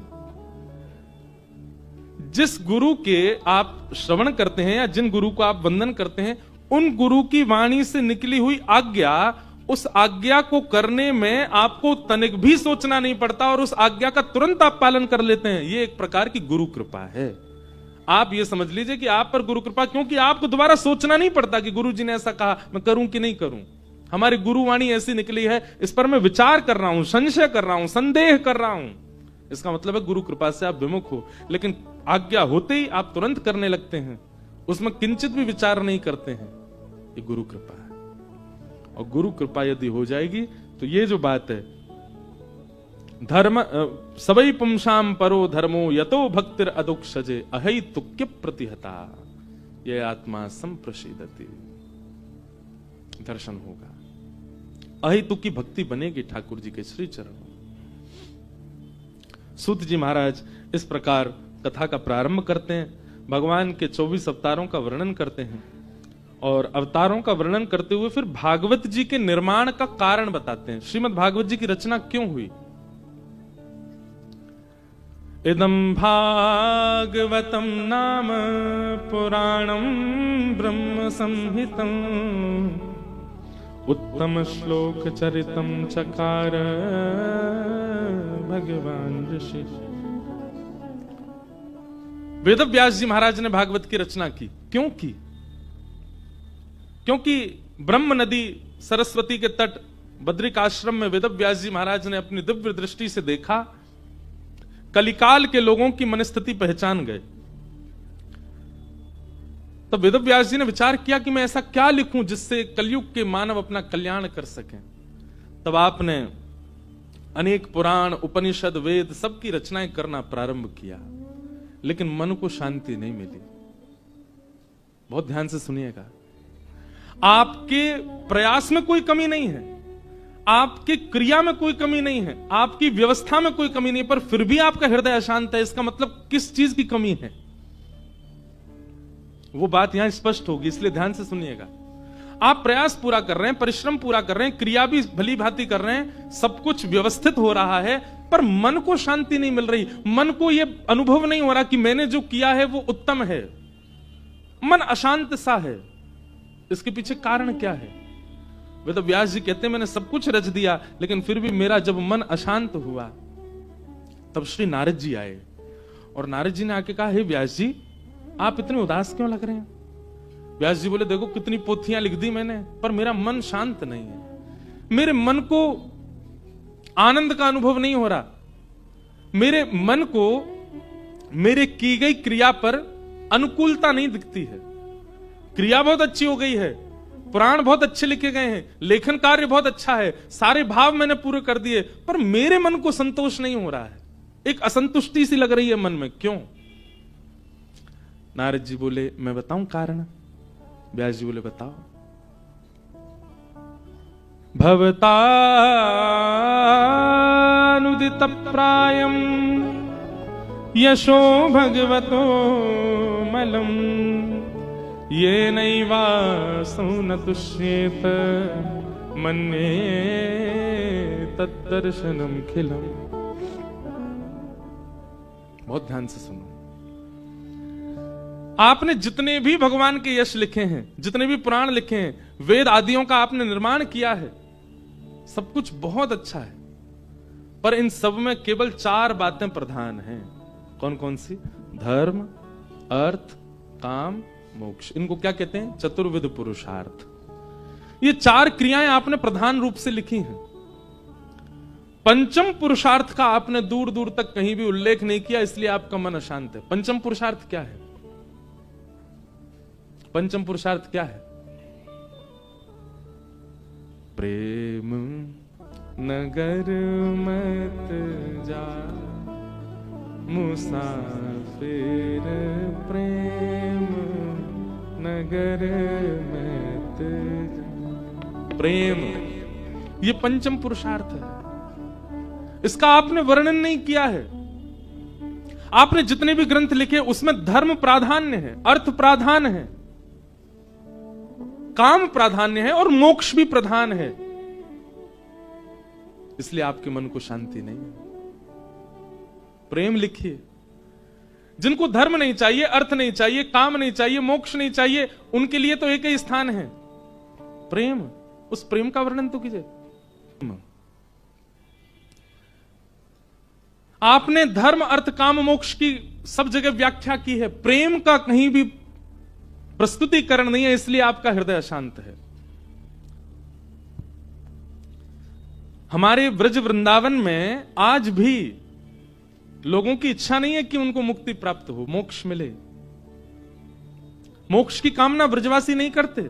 जिस गुरु के आप श्रवण करते हैं या जिन गुरु को आप वंदन करते हैं, उन गुरु की वाणी से निकली हुई आज्ञा, उस आज्ञा को करने में आपको तनिक भी सोचना नहीं पड़ता और उस आज्ञा का तुरंत आप पालन कर लेते हैं। ये एक प्रकार की गुरु कृपा है। आप ये समझ लीजिए कि आप पर गुरु कृपा, क्योंकि आपको दोबारा सोचना नहीं पड़ता कि गुरु जी ने ऐसा कहा, मैं करूं कि नहीं करूं। हमारी गुरुवाणी ऐसी निकली है, इस पर मैं विचार कर रहा हूं, संशय कर रहा हूं, संदेह कर रहा हूं। इसका मतलब है गुरु कृपा से आप विमुख हो, लेकिन आज्ञा होते ही आप तुरंत करने लगते हैं, उसमें किंचित भी विचार नहीं करते हैं। ये गुरु कृपा है। और गुरु कृपा यदि हो जाएगी तो ये जो बात है, धर्म सबई पुंसाम परो धर्मो यतो भक्तिर अदुक्षजे अहैतुक्य प्रतिहता, ये आत्मा संप्रसिद्धति, दर्शन होगा, अहितुक की भक्ति बनेगी ठाकुर जी के श्री चरणों। सूत जी महाराज इस प्रकार कथा का प्रारंभ करते हैं, भगवान के 24 अवतारों का वर्णन करते हैं और अवतारों का वर्णन करते हुए फिर भागवत जी के निर्माण का कारण बताते हैं। श्रीमद् भागवत जी की रचना क्यों हुई? इदं भागवतम नाम पुराणम ब्रह्म संहितम उत्तम श्लोक चरितम चकार भगवान ऋषि। वेद व्यास जी महाराज ने भागवत की रचना की। क्यों की? क्योंकि ब्रह्म नदी सरस्वती के तट बद्रिकाश्रम में वेद व्यास जी महाराज ने अपनी दिव्य दृष्टि से देखा, कलिकाल के लोगों की मनस्थिति पहचान गए। तब वेद व्यास जी ने विचार किया कि मैं ऐसा क्या लिखूं जिससे कलयुग के मानव अपना कल्याण कर सकें। तब आपने अनेक पुराण, उपनिषद, वेद सबकी रचनाएं करना प्रारंभ किया, लेकिन मन को शांति नहीं मिली। बहुत ध्यान से सुनिएगा, आपके प्रयास में कोई कमी नहीं है, आपकी क्रिया में कोई कमी नहीं है, आपकी व्यवस्था में कोई कमी नहीं, पर फिर भी आपका हृदय अशांत है। इसका मतलब किस चीज की कमी है? वो बात यहां स्पष्ट होगी, इसलिए ध्यान से सुनिएगा। आप प्रयास पूरा कर रहे हैं, परिश्रम पूरा कर रहे हैं, क्रिया भी भली भांति कर रहे हैं, सब कुछ व्यवस्थित हो रहा है, पर मन को शांति नहीं मिल रही। मन को यह अनुभव नहीं हो रहा कि मैंने जो किया है वो उत्तम है। मन अशांत सा है। इसके पीछे कारण क्या है? वे तो व्यास जी कहते हैं मैंने सब कुछ रच दिया, लेकिन फिर भी मेरा जब मन अशांत हुआ तब श्री नारद जी आए और नारद जी ने आके कहा, हे व्यास जी आप इतने उदास क्यों लग रहे हैं? व्यास जी बोले देखो कितनी पोथियां लिख दी मैंने, पर मेरा मन शांत नहीं है, मेरे मन को आनंद का अनुभव नहीं हो रहा, मेरे मन को मेरे की गई क्रिया पर अनुकूलता नहीं दिखती है। क्रिया बहुत अच्छी हो गई है, पुराण बहुत अच्छे लिखे गए हैं, लेखन कार्य बहुत अच्छा है, सारे भाव मैंने पूरे कर दिए, पर मेरे मन को संतोष नहीं हो रहा है, एक असंतुष्टि सी लग रही है मन में। क्यों? नारद जी बोले मैं बताऊं कारण। व्यास जी बोले बताओ। भवतानुदित प्रायम यशो भगवतो मलम ये नैवासो न तुष्येत मन्ये तद्दर्शनम खिलम। बहुत ध्यान से सुनो। आपने जितने भी भगवान के यश लिखे हैं, जितने भी पुराण लिखे हैं, वेद आदियों का आपने निर्माण किया है, सब कुछ बहुत अच्छा है, पर इन सब में केवल 4 बातें प्रधान हैं। कौन कौन सी? धर्म, अर्थ, काम, मोक्ष। इनको क्या कहते हैं? चतुर्विध पुरुषार्थ। ये 4 क्रियाएं आपने प्रधान रूप से लिखी हैं। पंचम पुरुषार्थ का आपने दूर दूर तक कहीं भी उल्लेख नहीं किया, इसलिए आपका मन अशांत है। पंचम पुरुषार्थ क्या है? पंचम पुरुषार्थ क्या है? प्रेम नगर मत जा मुसाफिर, प्रेम नगर मत जा। प्रेम, ये पंचम पुरुषार्थ है। इसका आपने वर्णन नहीं किया है। आपने जितने भी ग्रंथ लिखे उसमें धर्म प्राधान्य है, अर्थ प्राधान है, काम प्राधान्य है और मोक्ष भी प्रधान है, इसलिए आपके मन को शांति नहीं है। प्रेम लिखिए। जिनको धर्म नहीं चाहिए, अर्थ नहीं चाहिए, काम नहीं चाहिए, मोक्ष नहीं चाहिए, उनके लिए तो एक ही स्थान है, प्रेम। उस प्रेम का वर्णन तो कीजिए। आपने धर्म, अर्थ, काम, मोक्ष की सब जगह व्याख्या की है, प्रेम का कहीं भी प्रस्तुतिकरण नहीं है, इसलिए आपका हृदय अशांत है। हमारे ब्रज वृंदावन में आज भी लोगों की इच्छा नहीं है कि उनको मुक्ति प्राप्त हो, मोक्ष मिले। मोक्ष की कामना ब्रजवासी नहीं करते।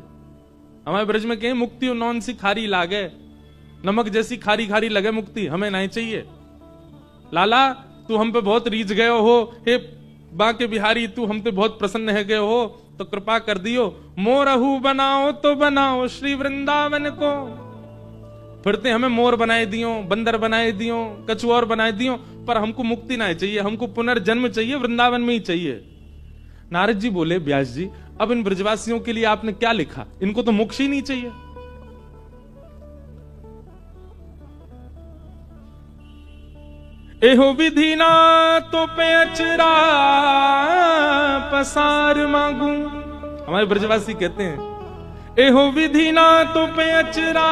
हमारे ब्रज में कहें मुक्ति नौन सी खारी लागे, नमक जैसी खारी खारी लगे मुक्ति, हमें नहीं चाहिए। लाला तू हम पे बहुत रीझ गए हो, हे बांके बिहारी तू हम पे बहुत प्रसन्न है गए हो, तो कृपा कर दियो, मोरहू बनाओ तो बनाओ श्री वृंदावन को। फिरते हमें मोर बनाए दियो, बंदर बनाए दियो, कछुआर बनाए दियो, पर हमको मुक्ति नहीं चाहिए, हमको पुनर्जन्म चाहिए, वृंदावन में ही चाहिए। नारद जी बोले व्यास जी अब इन ब्रजवासियों के लिए आपने क्या लिखा? इनको तो मोक्ष ही नहीं चाहिए। एहो विधि ना तो पे अचरा पसार मांगू। हमारे ब्रजवासी कहते हैं एहो विधि ना तो पे अचरा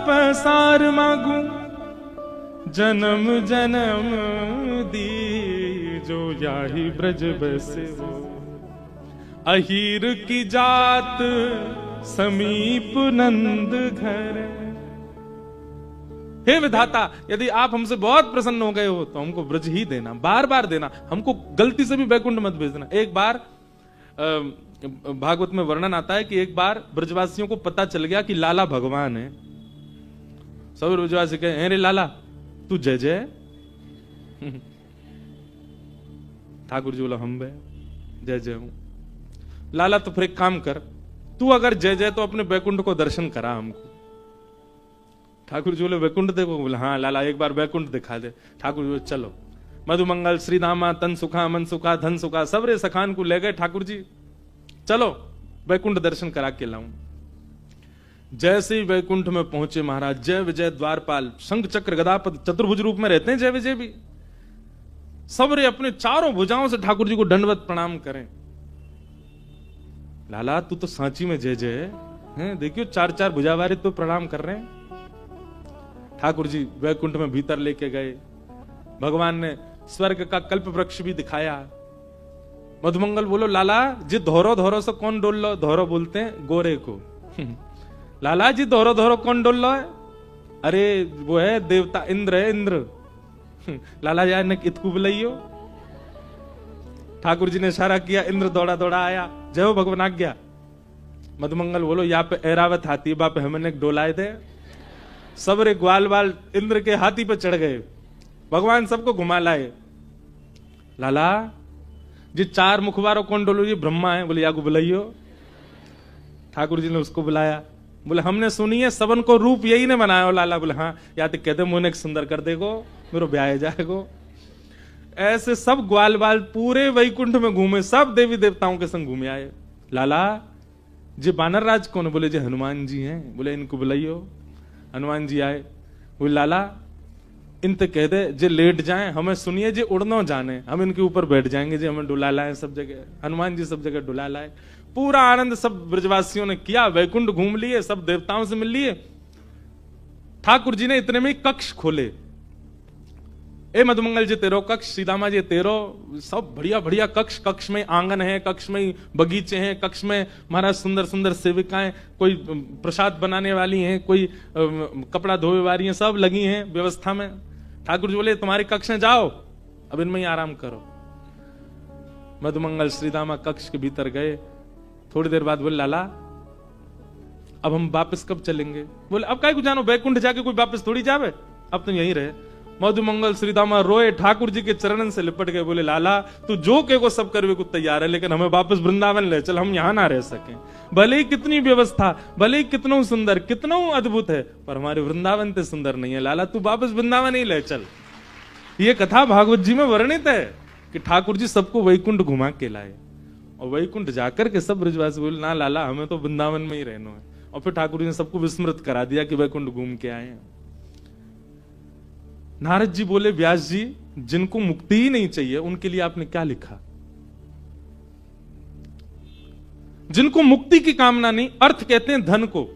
पसार मांगू, जन्म जन्म दी जो याही ब्रज बसे हो, अहीर की जात समीप नंद घर। हे विधाता यदि आप हमसे बहुत प्रसन्न हो गए हो तो हमको ब्रज ही देना, बार बार देना, हमको गलती से भी वैकुंठ मत भेजना। एक बार भागवत में वर्णन आता है कि एक बार ब्रजवासियों को पता चल गया कि लाला भगवान है। सब ब्रजवासी कहे अरे लाला तू जय जय। ठाकुर जी बोला हम जय जय हूं। लाला तो फिर एक काम कर, तू अगर जय जय तो अपने वैकुंठ को दर्शन करा हमको। ठाकुर जी बोले वैकुंठ देखो? बोले हाँ लाला एक बार वैकुंठ दिखा दे। ठाकुर जी बोले चलो। मधुमंगल श्रीधामा तन सुखा मन सुखा धन सुखा सबरे सखान को ले गए ठाकुर जी, चलो वैकुंठ दर्शन करा के लाऊं। जैसे ही वैकुंठ में पहुंचे महाराज, जय विजय द्वारपाल शंख चक्र गदापद चतुर्भुज रूप में रहते हैं जय विजय भी, सबरे अपने चारों भुजाओं से ठाकुर जी को दंडवत प्रणाम करें। लाला तू तो सांची में जय जय है, देखियो 4-4 भुजा वाले तो प्रणाम कर रहे हैं। ठाकुर जी वैकुंठ में भीतर लेके गए, भगवान ने स्वर्ग का कल्प वृक्ष भी दिखाया, मधुमंगल बोलो लाला जी धोरो धोरो से कौन डोल लो? धोरो बोलते हैं गोरे को। लाला जी धोरो धोरो कौन डोल लो है? अरे वो है देवता इंद्र है, इंद्र। लाला यार ने इतकू बुलाइयो। ठाकुर जी ने इशारा किया, इंद्र दौड़ा दौड़ा आया, जय हो भगवान आज्ञा। मधुमंगल बोलो यहाँ पे ऐरावत हाथी बाप हमने डोलाए थे, सबरे ग्वाल बाल इंद्र के हाथी पे चढ़ गए, भगवान सबको घुमा लाए। लाला जी 4 मुखबारों कौन डोलो? जी ब्रह्मा है। बोले या को बुलाइयो। ठाकुर जी ने उसको बुलाया, बोले हमने सुनी है सबन को रूप यही ने बनाया हो लाला। बोले हाँ, या तो कहते मुझे सुंदर कर देगो, मेरे ब्याह जाएगो। ऐसे सब ग्वाल बाल पूरे वैकुंठ में घूमे, सब देवी देवताओं के संग घूमे आए। लाला जी बानर राज कौन? बोले जी हनुमान जी हैं। बोले इनको बुलाइयो। हनुमान जी आए। बोले लाला इनते कह दे जे लेट जाएं, हमें सुनिए जे उड़ना जाने, हम इनके ऊपर बैठ जाएंगे जी, हमें डुला लाए सब जगह। हनुमान जी सब जगह डुला लाए। पूरा आनंद सब ब्रजवासियों ने किया, वैकुंठ घूम लिए, सब देवताओं से मिल लिए। ठाकुर जी ने इतने में कक्ष खोले। ए मधुमंगल जी तेरो कक्ष, सीतामा जी तेरो, सब बढ़िया बढ़िया कक्ष। कक्ष में आंगन है, कक्ष में बगीचे हैं, कक्ष में महाराज सुंदर सुंदर सेविकाएं, कोई प्रसाद बनाने वाली हैं, कोई कपड़ा धोने वाली हैं, सब लगी हैं व्यवस्था में। ठाकुर जी बोले तुम्हारे कक्ष में जाओ, अब इनमें ही आराम करो। मधुमंगल श्रीदामा कक्ष के भीतर गए। थोड़ी देर बाद बोले लाला अब हम वापस कब चलेंगे? बोले अब काय को जानो, बैकुंठ जाके कोई वापस थोड़ी जावे, अब तो यहीं रहे। मधुमंगल श्रीदामा रोए, ठाकुर जी के चरणन से लिपट गए। बोले लाला तू जो के को सब करवे को तैयार है, लेकिन हमें वापस वृंदावन ले चल, हम यहां ना रह सके। भले ही कितनी व्यवस्था, भले ही कितना सुंदर, कितना अद्भुत है, पर हमारे वृंदावन ते सुंदर नहीं है। लाला तू वापस वृंदावन ही ले चल। ये कथा भागवत जी में वर्णित है कि ठाकुर जी सबको वैकुंठ घुमा के लाए, और वैकुंठ जाकर के सब ब्रजवासी बोले ना लाला हमें तो वृंदावन में ही रहना है। और फिर ठाकुर जी ने सबको विस्मृत करा दिया कि वैकुंठ घूम के आए हैं। नारद जी बोले व्यास जी जिनको मुक्ति ही नहीं चाहिए उनके लिए आपने क्या लिखा? जिनको मुक्ति की कामना नहीं, अर्थ कहते हैं धन को।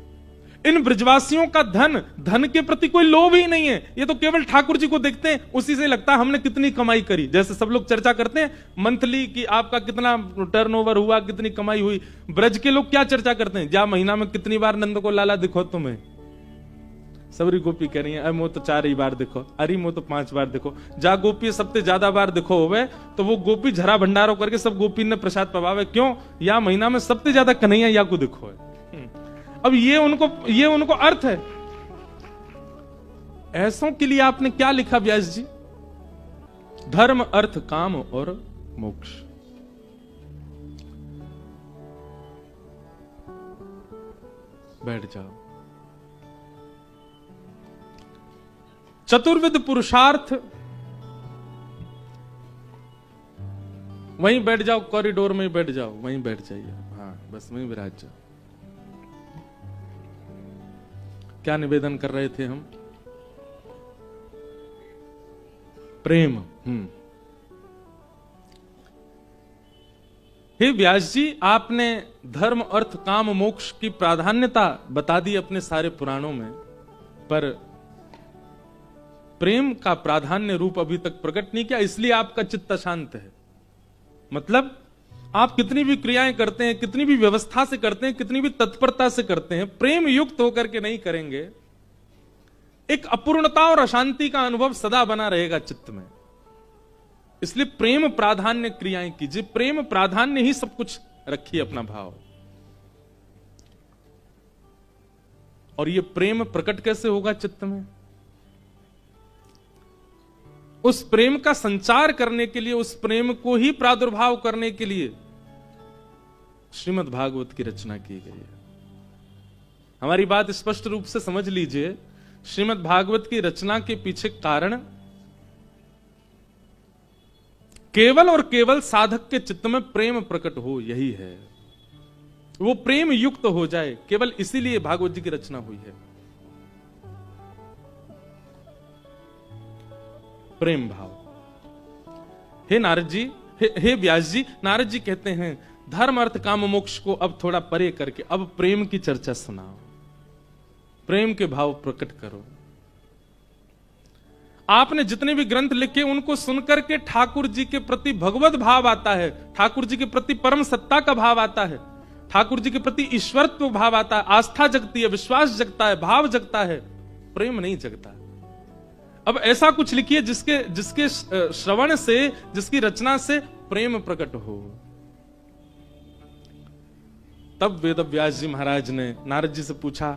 इन ब्रजवासियों का धन के प्रति कोई लोभ ही नहीं है। ये तो केवल ठाकुर जी को देखते हैं, उसी से लगता है हमने कितनी कमाई करी। जैसे सब लोग चर्चा करते हैं मंथली कि आपका कितना टर्नओवर हुआ, कितनी कमाई हुई। ब्रज के लोग क्या चर्चा करते हैं? जा महीना में कितनी बार नंद को लाला दिखो तुम्हें? सबरी गोपी कह रही है अरे मो तो 4 ही बार देखो, अरे मो तो 5 बार देखो। जा गोपी सबसे ज्यादा बार देखो होवे तो वो गोपी झरा भंडारो करके सब गोपी ने प्रसाद पवावे। क्यों? या महीना में सबसे ज्यादा कन्हैया या को देखो है। अब ये उनको अर्थ है। ऐसों के लिए आपने क्या लिखा व्यास जी? धर्म अर्थ काम और मोक्ष। बैठ जाओ। चतुर्विध पुरुषार्थ, वहीं बैठ जाओ, कॉरिडोर में बैठ जाओ, वहीं बैठ जाइए। हाँ बस वहीं विराज जाओ। क्या निवेदन कर रहे थे हम? प्रेम। हे व्यास जी आपने धर्म अर्थ काम मोक्ष की प्राधान्यता बता दी अपने सारे पुराणों में, पर प्रेम का प्राधान्य रूप अभी तक प्रकट नहीं किया, इसलिए आपका चित्त अशांत है। मतलब आप कितनी भी क्रियाएं करते हैं, कितनी भी व्यवस्था से करते हैं, कितनी भी तत्परता से करते हैं, प्रेम युक्त होकर के नहीं करेंगे, एक अपूर्णता और अशांति का अनुभव सदा बना रहेगा चित्त में। इसलिए प्रेम प्राधान्य क्रियाएं कीजिए, प्रेम प्राधान्य ही सब कुछ रखिए अपना भाव। और ये प्रेम प्रकट कैसे होगा चित्त में? उस प्रेम का संचार करने के लिए, उस प्रेम को ही प्रादुर्भाव करने के लिए श्रीमद् भागवत की रचना की गई है। हमारी बात स्पष्ट रूप से समझ लीजिए, श्रीमद् भागवत की रचना के पीछे कारण केवल और केवल साधक के चित्त में प्रेम प्रकट हो, यही है। वो प्रेम युक्त हो जाए, केवल इसीलिए भागवत जी की रचना हुई है। प्रेम भाव। हे नारद जी, हे व्यास जी, नारद जी कहते हैं धर्म अर्थ काम मोक्ष को अब थोड़ा परे करके अब प्रेम की चर्चा सुनाओ, प्रेम के भाव प्रकट करो। आपने जितने भी ग्रंथ लिखे उनको सुनकर के ठाकुर जी के प्रति भगवत भाव आता है, ठाकुर जी के प्रति परम सत्ता का भाव आता है, ठाकुर जी के प्रति ईश्वरत्व भाव आता है, आस्था जगती है, विश्वास जगता है, भाव जगता है, प्रेम नहीं जगता। अब ऐसा कुछ लिखिए जिसके श्रवण से, जिसकी रचना से प्रेम प्रकट हो। तब वेद व्यास जी महाराज ने नारद जी से पूछा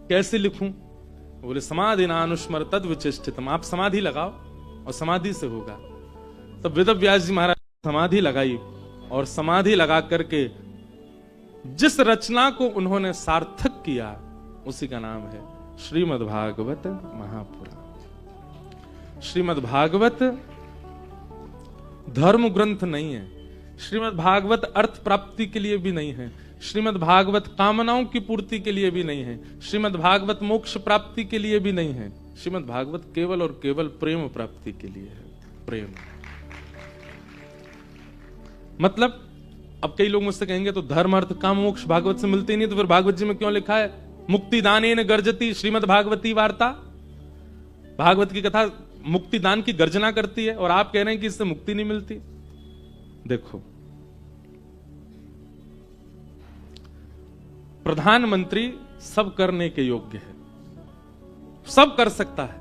कैसे लिखूं? बोले समाधि नानुस्मर तद विचेष्टितम, आप समाधि लगाओ और समाधि से होगा। तब वेद व्यास जी महाराज समाधि लगाई और समाधि लगा करके जिस रचना को उन्होंने सार्थक किया उसी का नाम है श्रीमद् भागवत महापुराण। श्रीमद् भागवत धर्म ग्रंथ नहीं है, श्रीमद् भागवत अर्थ प्राप्ति के लिए भी नहीं है, श्रीमद् भागवत कामनाओं की पूर्ति के लिए भी नहीं है, श्रीमद् भागवत मोक्ष प्राप्ति के लिए भी नहीं है, श्रीमद् भागवत केवल और केवल प्रेम प्राप्ति के लिए है। प्रेम मतलब, अब कई लोग मुझसे कहेंगे तो धर्म अर्थ काम मोक्ष भागवत से मिलते नहीं, तो फिर भागवत जी में क्यों लिखा है मुक्ति दानेन गर्जती श्रीमद् भागवती वार्ता? भागवत की कथा मुक्ति दान की गर्जना करती है और आप कह रहे हैं कि इससे मुक्ति नहीं मिलती। देखो, प्रधानमंत्री सब करने के योग्य है, सब कर सकता है,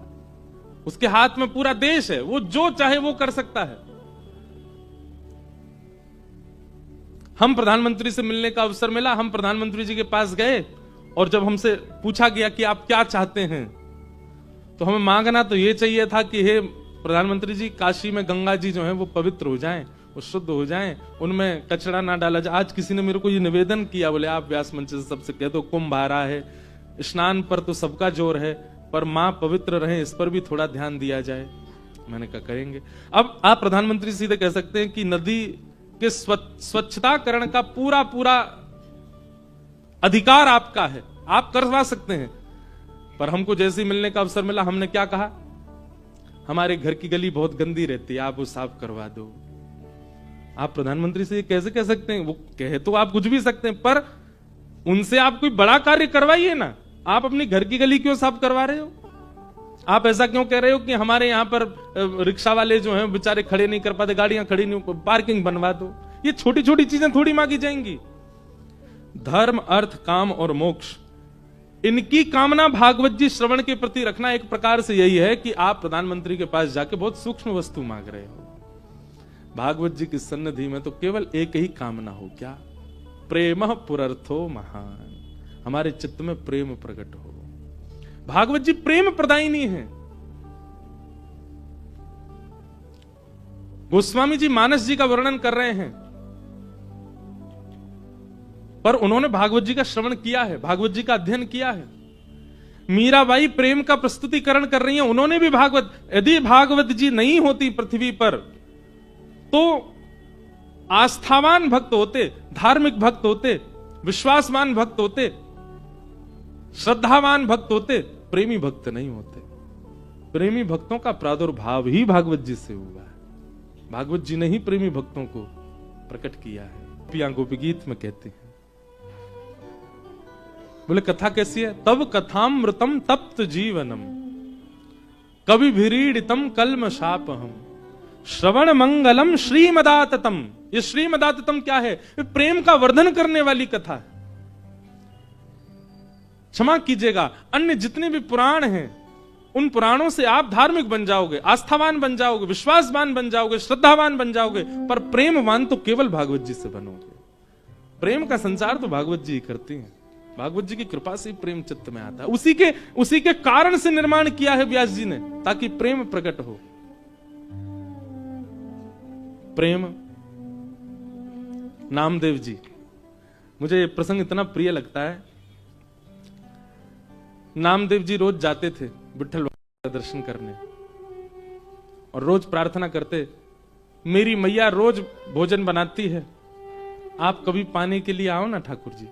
उसके हाथ में पूरा देश है, वो जो चाहे वो कर सकता है। हम प्रधानमंत्री से मिलने का अवसर मिला, हम प्रधानमंत्री जी के पास गए और जब हमसे पूछा गया कि आप क्या चाहते हैं, तो हमें मांगना तो ये चाहिए था कि हे प्रधानमंत्री जी, काशी में गंगा जी जो है वो पवित्र हो जाएं, वो शुद्ध हो जाएं, उनमें कचरा ना डाला जाए। आज किसी ने मेरे को ये निवेदन किया, बोले आप व्यास मंच से सबसे कह दो कुंभ आ रहा है, स्नान पर तो सबका जोर है, पर मां पवित्र रहे इस पर भी थोड़ा ध्यान दिया जाए। मैंने कहा करेंगे। अब आप प्रधानमंत्री सीधे कह सकते हैं कि नदी के स्वच्छताकरण का पूरा पूरा अधिकार आपका है, आप करवा सकते हैं। पर हमको जैसे ही मिलने का अवसर मिला, हमने क्या कहा, हमारे घर की गली बहुत गंदी रहती है, आप वो साफ करवा दो। आप प्रधानमंत्री से कैसे कह सकते हैं? वो कहे तो आप कुछ भी सकते हैं, पर उनसे आप कोई बड़ा कार्य करवाइए ना। आप अपनी घर की गली क्यों साफ करवा रहे हो? आप ऐसा क्यों कह रहे हो कि हमारे यहां पर रिक्शा वाले जो हैं बेचारे खड़े नहीं कर पाते, गाड़ियां खड़ी नहीं, पार्किंग बनवा दो। ये छोटी छोटी चीजें थोड़ी मांगी जाएंगी। धर्म, अर्थ, काम और मोक्ष, इनकी कामना भागवत जी श्रवण के प्रति रखना एक प्रकार से यही है कि आप प्रधानमंत्री के पास जाके बहुत सूक्ष्म वस्तु मांग रहे हो। भागवत जी की सन्निधि में तो केवल एक ही कामना हो, क्या? प्रेम पुरर्थो महान, हमारे चित्त में प्रेम प्रकट हो। भागवत जी प्रेम प्रदायिनी है। गोस्वामी जी मानस जी का वर्णन कर रहे हैं, पर उन्होंने भागवत जी का श्रवण किया है, भागवत जी का अध्ययन किया है। मीराबाई प्रेम का प्रस्तुतिकरण कर रही हैं, उन्होंने भी भागवत, यदि भागवत जी नहीं होती पृथ्वी पर तो आस्थावान भक्त होते, धार्मिक भक्त होते, विश्वासवान भक्त होते, श्रद्धावान भक्त होते, प्रेमी भक्त नहीं होते। प्रेमी भक्तों का प्रादुर्भाव ही भागवत जी से हुआ है। भागवत जी ने ही प्रेमी भक्तों को प्रकट किया है। गोपियां गोपी गीत में कहते हैं, बोले कथा कैसी है? तब कथामृतम तप्त जीवनम कवि भिरीडितम कल्म शापहम श्रवण मंगलम श्रीमदाततम। ये श्रीमदाततम क्या है? ये प्रेम का वर्धन करने वाली कथा है। क्षमा कीजिएगा, अन्य जितने भी पुराण हैं उन पुराणों से आप धार्मिक बन जाओगे, आस्थावान बन जाओगे, विश्वासवान बन जाओगे, श्रद्धावान बन जाओगे, पर प्रेमवान तो केवल भागवत जी से बनोगे। प्रेम का संचार तो भागवत जी ही करती हैं। भागवत जी की कृपा से ही प्रेम चित्त में आता है। उसी के कारण से निर्माण किया है व्यास जी ने, ताकि प्रेम प्रकट हो। प्रेम, नामदेव जी, मुझे ये प्रसंग इतना प्रिय लगता है। नामदेव जी रोज जाते थे विठ्ठल का दर्शन करने और रोज प्रार्थना करते, मेरी मैया रोज भोजन बनाती है, आप कभी पाने के लिए आओ ना ठाकुर जी।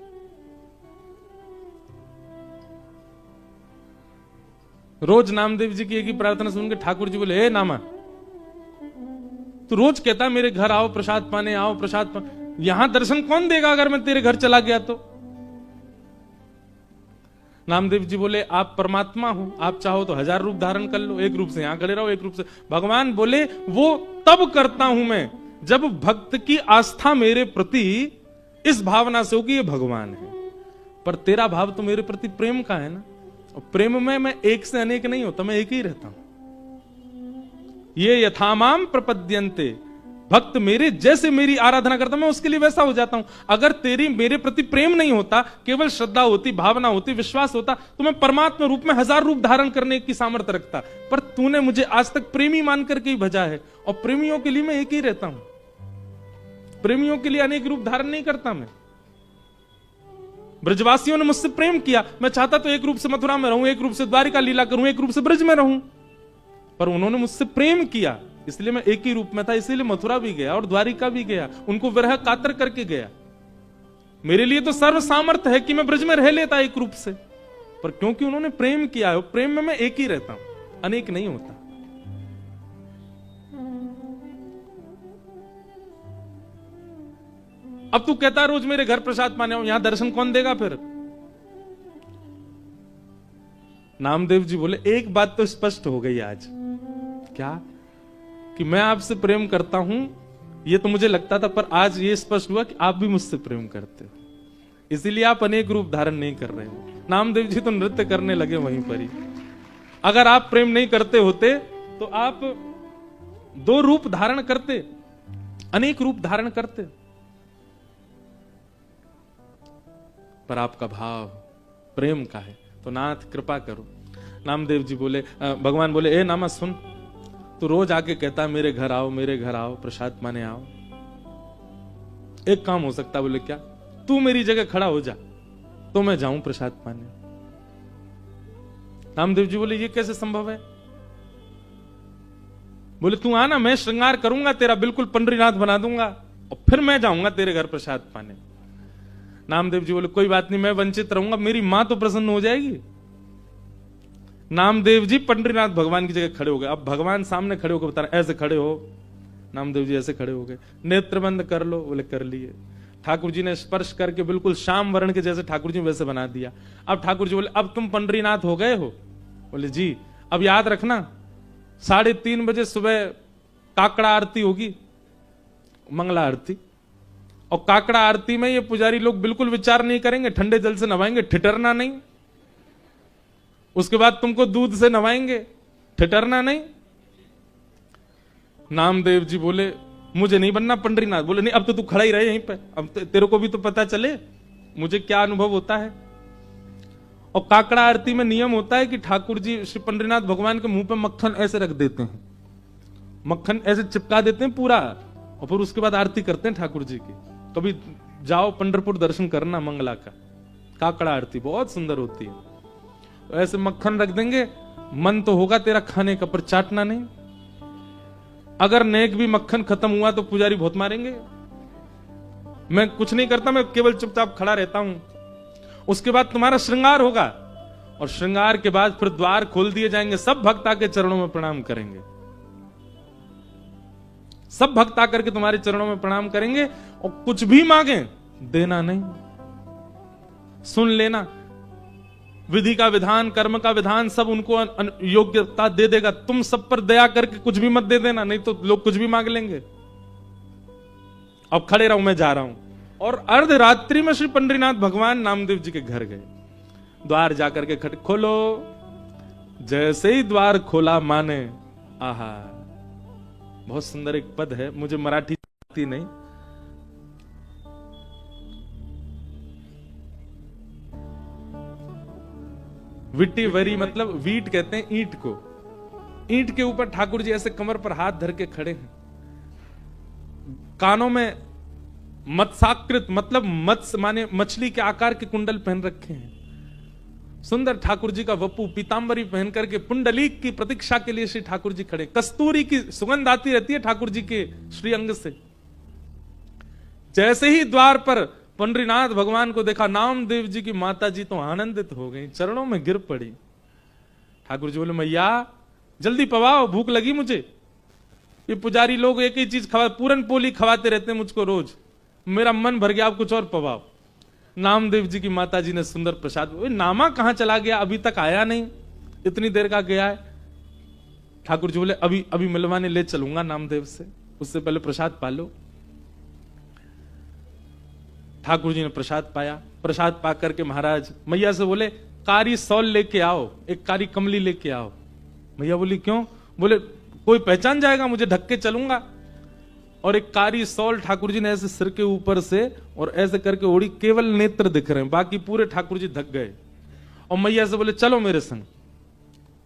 रोज नामदेव जी की एक ही प्रार्थना सुन के ठाकुर जी बोले, हे नामा, तू रोज कहता मेरे घर आओ प्रसाद पाने, आओ प्रसाद पाने, यहां दर्शन कौन देगा अगर मैं तेरे घर चला गया तो? नामदेव जी बोले आप परमात्मा हो, आप चाहो तो 1000 रूप धारण कर लो, एक रूप से यहां खड़े रहो, एक रूप से। भगवान बोले वो तब करता हूं मैं जब भक्त की आस्था मेरे प्रति इस भावना से हो कि ये भगवान है। पर तेरा भाव तो मेरे प्रति प्रेम का है ना, और प्रेम में मैं एक से अनेक नहीं होता, मैं एक ही रहता हूं। ये यथामाम प्रपद्यन्ते, भक्त मेरे जैसे मेरी आराधना करता मैं उसके लिए वैसा हो जाता हूं। अगर तेरी मेरे प्रति प्रेम नहीं होता, केवल श्रद्धा होती, भावना होती, विश्वास होता, तो मैं परमात्मा रूप में 1000 रूप धारण करने की सामर्थ्य रखता। पर तूने मुझे आज तक प्रेमी मान करके ही भजा है, और प्रेमियों के लिए मैं एक ही रहता हूं, प्रेमियों के लिए अनेक रूप धारण नहीं करता मैं। ब्रजवासियों ने मुझसे प्रेम किया, मैं चाहता तो एक रूप से मथुरा में रहूं, एक रूप से द्वारिका लीला करूं, एक रूप से ब्रज में रहूं, पर उन्होंने मुझसे प्रेम किया, इसलिए मैं एक ही रूप में था, इसीलिए मथुरा भी गया और द्वारिका भी गया, उनको विरह कातर करके गया। मेरे लिए तो सर्व सामर्थ्य है कि मैं ब्रज में रह लेता एक रूप से, पर क्योंकि उन्होंने प्रेम किया है, प्रेम में मैं एक ही रहता हूं, अनेक नहीं होता। अब तू कहता रोज मेरे घर प्रसाद पाने आओ, यहां दर्शन कौन देगा फिर? नामदेव जी बोले एक बात तो स्पष्ट हो गई आज। क्या? कि मैं आपसे प्रेम करता हूं, ये तो मुझे लगता था, पर आज ये स्पष्ट हुआ कि आप भी मुझसे प्रेम करते हो, इसीलिए आप अनेक रूप धारण नहीं कर रहे हो। नामदेव जी तो नृत्य करने लगे वहीं पर ही। अगर आप प्रेम नहीं करते होते तो आप 2 रूप धारण करते, अनेक रूप धारण करते, पर आपका भाव प्रेम का है, तो नाथ कृपा करो। नामदेव जी बोले, भगवान बोले, ए नामा सुन, तू रोज आके कहता है मेरे घर आओ, मेरे घर आओ, प्रसाद पाने आओ। एक काम हो सकता, बोले क्या? तू मेरी जगह खड़ा हो जा तो मैं जाऊं प्रसाद पाने। नामदेव जी बोले ये कैसे संभव है? बोले तू आना, मैं श्रृंगार करूंगा तेरा, बिल्कुल पंडरीनाथ बना दूंगा, और फिर मैं जाऊंगा तेरे घर प्रसाद पाने। नामदेव जी बोले कोई बात नहीं, मैं वंचित रहूंगा, मेरी मां तो प्रसन्न हो जाएगी। नामदेव जी पंडरीनाथ भगवान की जगह खड़े हो गए। अब भगवान सामने खड़े होकर बता रहे, ऐसे खड़े हो। नामदेव जी ऐसे खड़े हो गए। नेत्र बंद कर लो, बोले कर लिए। ठाकुर जी ने स्पर्श करके बिल्कुल श्याम वर्ण के जैसे ठाकुर जी वैसे बना दिया। अब ठाकुर जी बोले अब तुम पंडरीनाथ हो गए हो? बोले जी। अब याद रखना 3:30 बजे सुबह काकड़ा आरती होगी, मंगला आरती, और काकड़ा आरती में ये पुजारी लोग बिल्कुल विचार नहीं करेंगे, ठंडे जल से नवाएंगे, ठिठरना नहीं। उसके बाद तुमको दूध से नवाएंगे, ठिठरना नहीं। नामदेव जी बोले मुझे नहीं बनना पंडरीनाथ। बोले नहीं, अब तो तू खड़ा ही रहे यहीं पे, अब तेरे को भी तो पता चले मुझे क्या अनुभव होता है। और काकड़ा आरती में नियम होता है कि ठाकुर जी श्री पंडरीनाथ भगवान के मुंह पे मक्खन ऐसे रख देते हैं, मक्खन ऐसे चिपका देते हैं पूरा, और फिर उसके बाद आरती करते हैं ठाकुर जी की। कभी जाओ पंढरपुर दर्शन करना मंगला का, काकड़ा आरती बहुत सुंदर होती है। तो ऐसे मक्खन रख देंगे, मन तो होगा तेरा खाने का, पर चाटना नहीं। अगर नेक भी मक्खन खत्म हुआ तो पुजारी बहुत मारेंगे। मैं कुछ नहीं करता, मैं केवल चुपचाप खड़ा रहता हूं। उसके बाद तुम्हारा श्रृंगार होगा, और श्रृंगार के बाद फिर द्वार खोल दिए जाएंगे, सब भक्त आके चरणों में प्रणाम करेंगे, सब भक्त आकर के तुम्हारे चरणों में प्रणाम करेंगे, और कुछ भी मांगे देना नहीं, सुन लेना। विधि का विधान, कर्म का विधान सब उनको योग्यता दे देगा। तुम सब पर दया करके कुछ भी मत दे देना, नहीं तो लोग कुछ भी मांग लेंगे। अब खड़े रहो, मैं जा रहा हूं। और अर्धरात्रि में श्री पंडरीनाथ भगवान नामदेव जी के घर गए। द्वार जाकर के खट खोलो, जैसे ही द्वार खोला माने, आहा, बहुत सुंदर एक पद है, मुझे मराठी आती नहीं, विट्टी वरी मतलब वीट कहते हैं ईंट को। ईंट के ऊपर ठाकुर जी ऐसे कमर पर हाथ धर के खड़े हैं, कानों में मत्स्याकृत मतलब मत्स्य माने मछली के आकार के कुंडल पहन रखे हैं। सुंदर ठाकुर जी का वपू पीतांबरी पहन करके पुंडलीक की प्रतीक्षा के लिए श्री ठाकुर जी खड़े। कस्तूरी की सुगंध आती रहती है ठाकुर जी के श्री अंग से। जैसे ही द्वार पर पंडरीनाथ भगवान को देखा, नामदेव जी की माता जी तो आनंदित हो गई, चरणों में गिर पड़ी। ठाकुर जी बोले मैया जल्दी पवाओ, भूख लगी मुझे। ये पुजारी लोग एक ही चीज खवा, पूरन पोली खवाते रहते हैं मुझको रोज, मेरा मन भर गया, आप कुछ और पवाओ। नामदेव जी की माता जी ने सुंदर प्रसाद, नामा कहां चला गया, अभी तक आया नहीं, इतनी देर का गया है। ठाकुर जी बोले अभी अभी मिलवाने ले चलूंगा नामदेव से, उससे पहले प्रसाद पा लो। ठाकुर जी ने प्रसाद पाया। प्रसाद पा करके महाराज मैया से बोले कारी सौल लेके आओ, एक कारी कमली लेके आओ। मैया बोली क्यों? बोले कोई पहचान जाएगा, मुझे ढक के चलूंगा। और एक कारी सौल ठाकुर जी ने ऐसे सिर के ऊपर से और ऐसे करके ओढ़ी, केवल नेत्र दिख रहे हैं, बाकी पूरे ठाकुर जी ढक गए। और मैया से बोले चलो मेरे संग।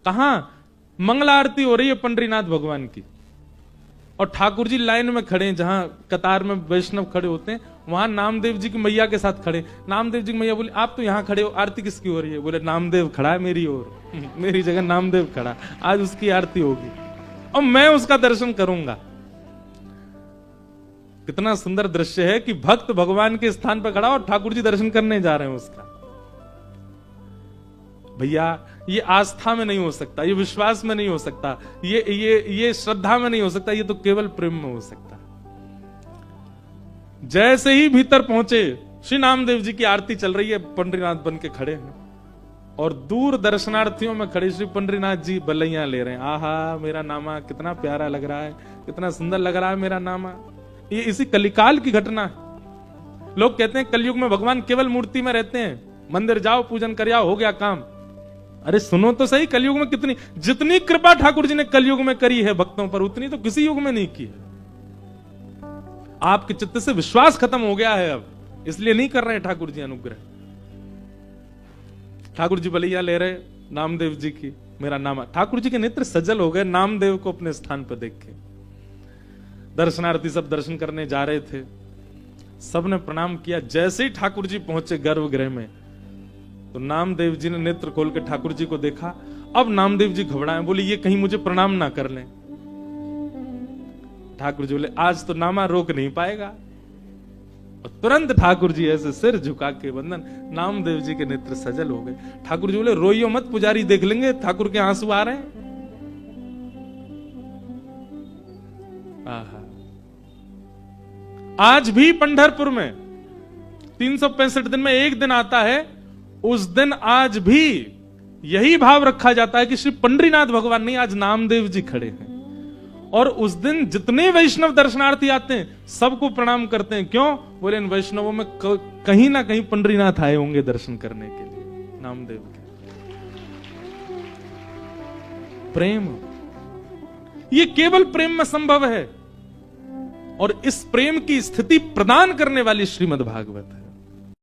कहां? मंगला आरती हो रही है पंडरीनाथ भगवान की, और ठाकुर जी लाइन में खड़े हैं, जहां कतार में वैष्णव खड़े होते हैं, वहां नामदेव जी की मैया के साथ खड़े। नामदेव जी की मैया बोली आप तो यहां खड़े हो, आरती किसकी हो रही है? बोले नामदेव खड़ा है मेरी ओर, मेरी जगह नामदेव खड़ा, आज उसकी आरती होगी और मैं उसका दर्शन करूंगा। कितना सुंदर दृश्य है कि भक्त भगवान के स्थान पर खड़ा और ठाकुर जी दर्शन करने जा रहे हैं उसका। भैया ये आस्था में नहीं हो सकता, ये विश्वास में नहीं हो सकता, ये श्रद्धा में नहीं हो सकता, ये तो केवल प्रेम में हो सकता। जैसे ही भीतर पहुंचे, श्री नामदेव जी की आरती चल रही है, पंडरीनाथ बन के खड़े हैं और दूर दर्शनार्थियों में खड़े श्री पंडरीनाथ जी बलैया ले रहे हैं। आहा मेरा नामा कितना प्यारा लग रहा है, कितना सुंदर लग रहा है मेरा नामा। ये इसी कलिकाल की घटना है। लोग कहते हैं कलयुग में भगवान केवल मूर्ति में रहते हैं, मंदिर जाओ पूजन कर आओ हो गया काम। अरे सुनो तो सही, कलयुग में कितनी, जितनी कृपा ठाकुर जी ने कलयुग में करी है भक्तों पर, उतनी तो किसी युग में नहीं की है। आपके चित्त से विश्वास खत्म हो गया है अब, इसलिए नहीं कर रहे हैं ठाकुर जी अनुग्रह। ठाकुर जी बलैया ले रहे नामदेव जी की, मेरा नाम। ठाकुर जी के नेत्र सजल हो गए नामदेव को अपने स्थान पर देख के। दर्शनार्थी सब दर्शन करने जा रहे थे, सबने प्रणाम किया। जैसे ही ठाकुर जी पहुंचे गर्भगृह में, तो नामदेव जी ने नेत्र खोल के ठाकुर जी को देखा। अब नामदेव जी घबराए, बोले ये कहीं मुझे प्रणाम ना कर लें। ठाकुर जी बोले आज तो नामा रोक नहीं पाएगा। और तुरंत ठाकुर जी ऐसे सिर झुका के वंदन, नामदेव जी के नेत्र सजल हो गए। ठाकुर जी बोले रोइयो मत, पुजारी देख लेंगे, ठाकुर के आंसू आ रहे हैं। आहा। आज भी पंढरपुर में 365 दिन में एक दिन आता है, उस दिन आज भी यही भाव रखा जाता है कि श्री पंडरीनाथ भगवान नहीं, आज नामदेव जी खड़े हैं। और उस दिन जितने वैष्णव दर्शनार्थी आते हैं सबको प्रणाम करते हैं। क्यों? बोले इन वैष्णवों में कहीं ना कहीं पंडरीनाथ आए होंगे दर्शन करने के लिए, नामदेव के। प्रेम, ये केवल प्रेम में संभव है, और इस प्रेम की स्थिति प्रदान करने वाली श्रीमद् भागवत है।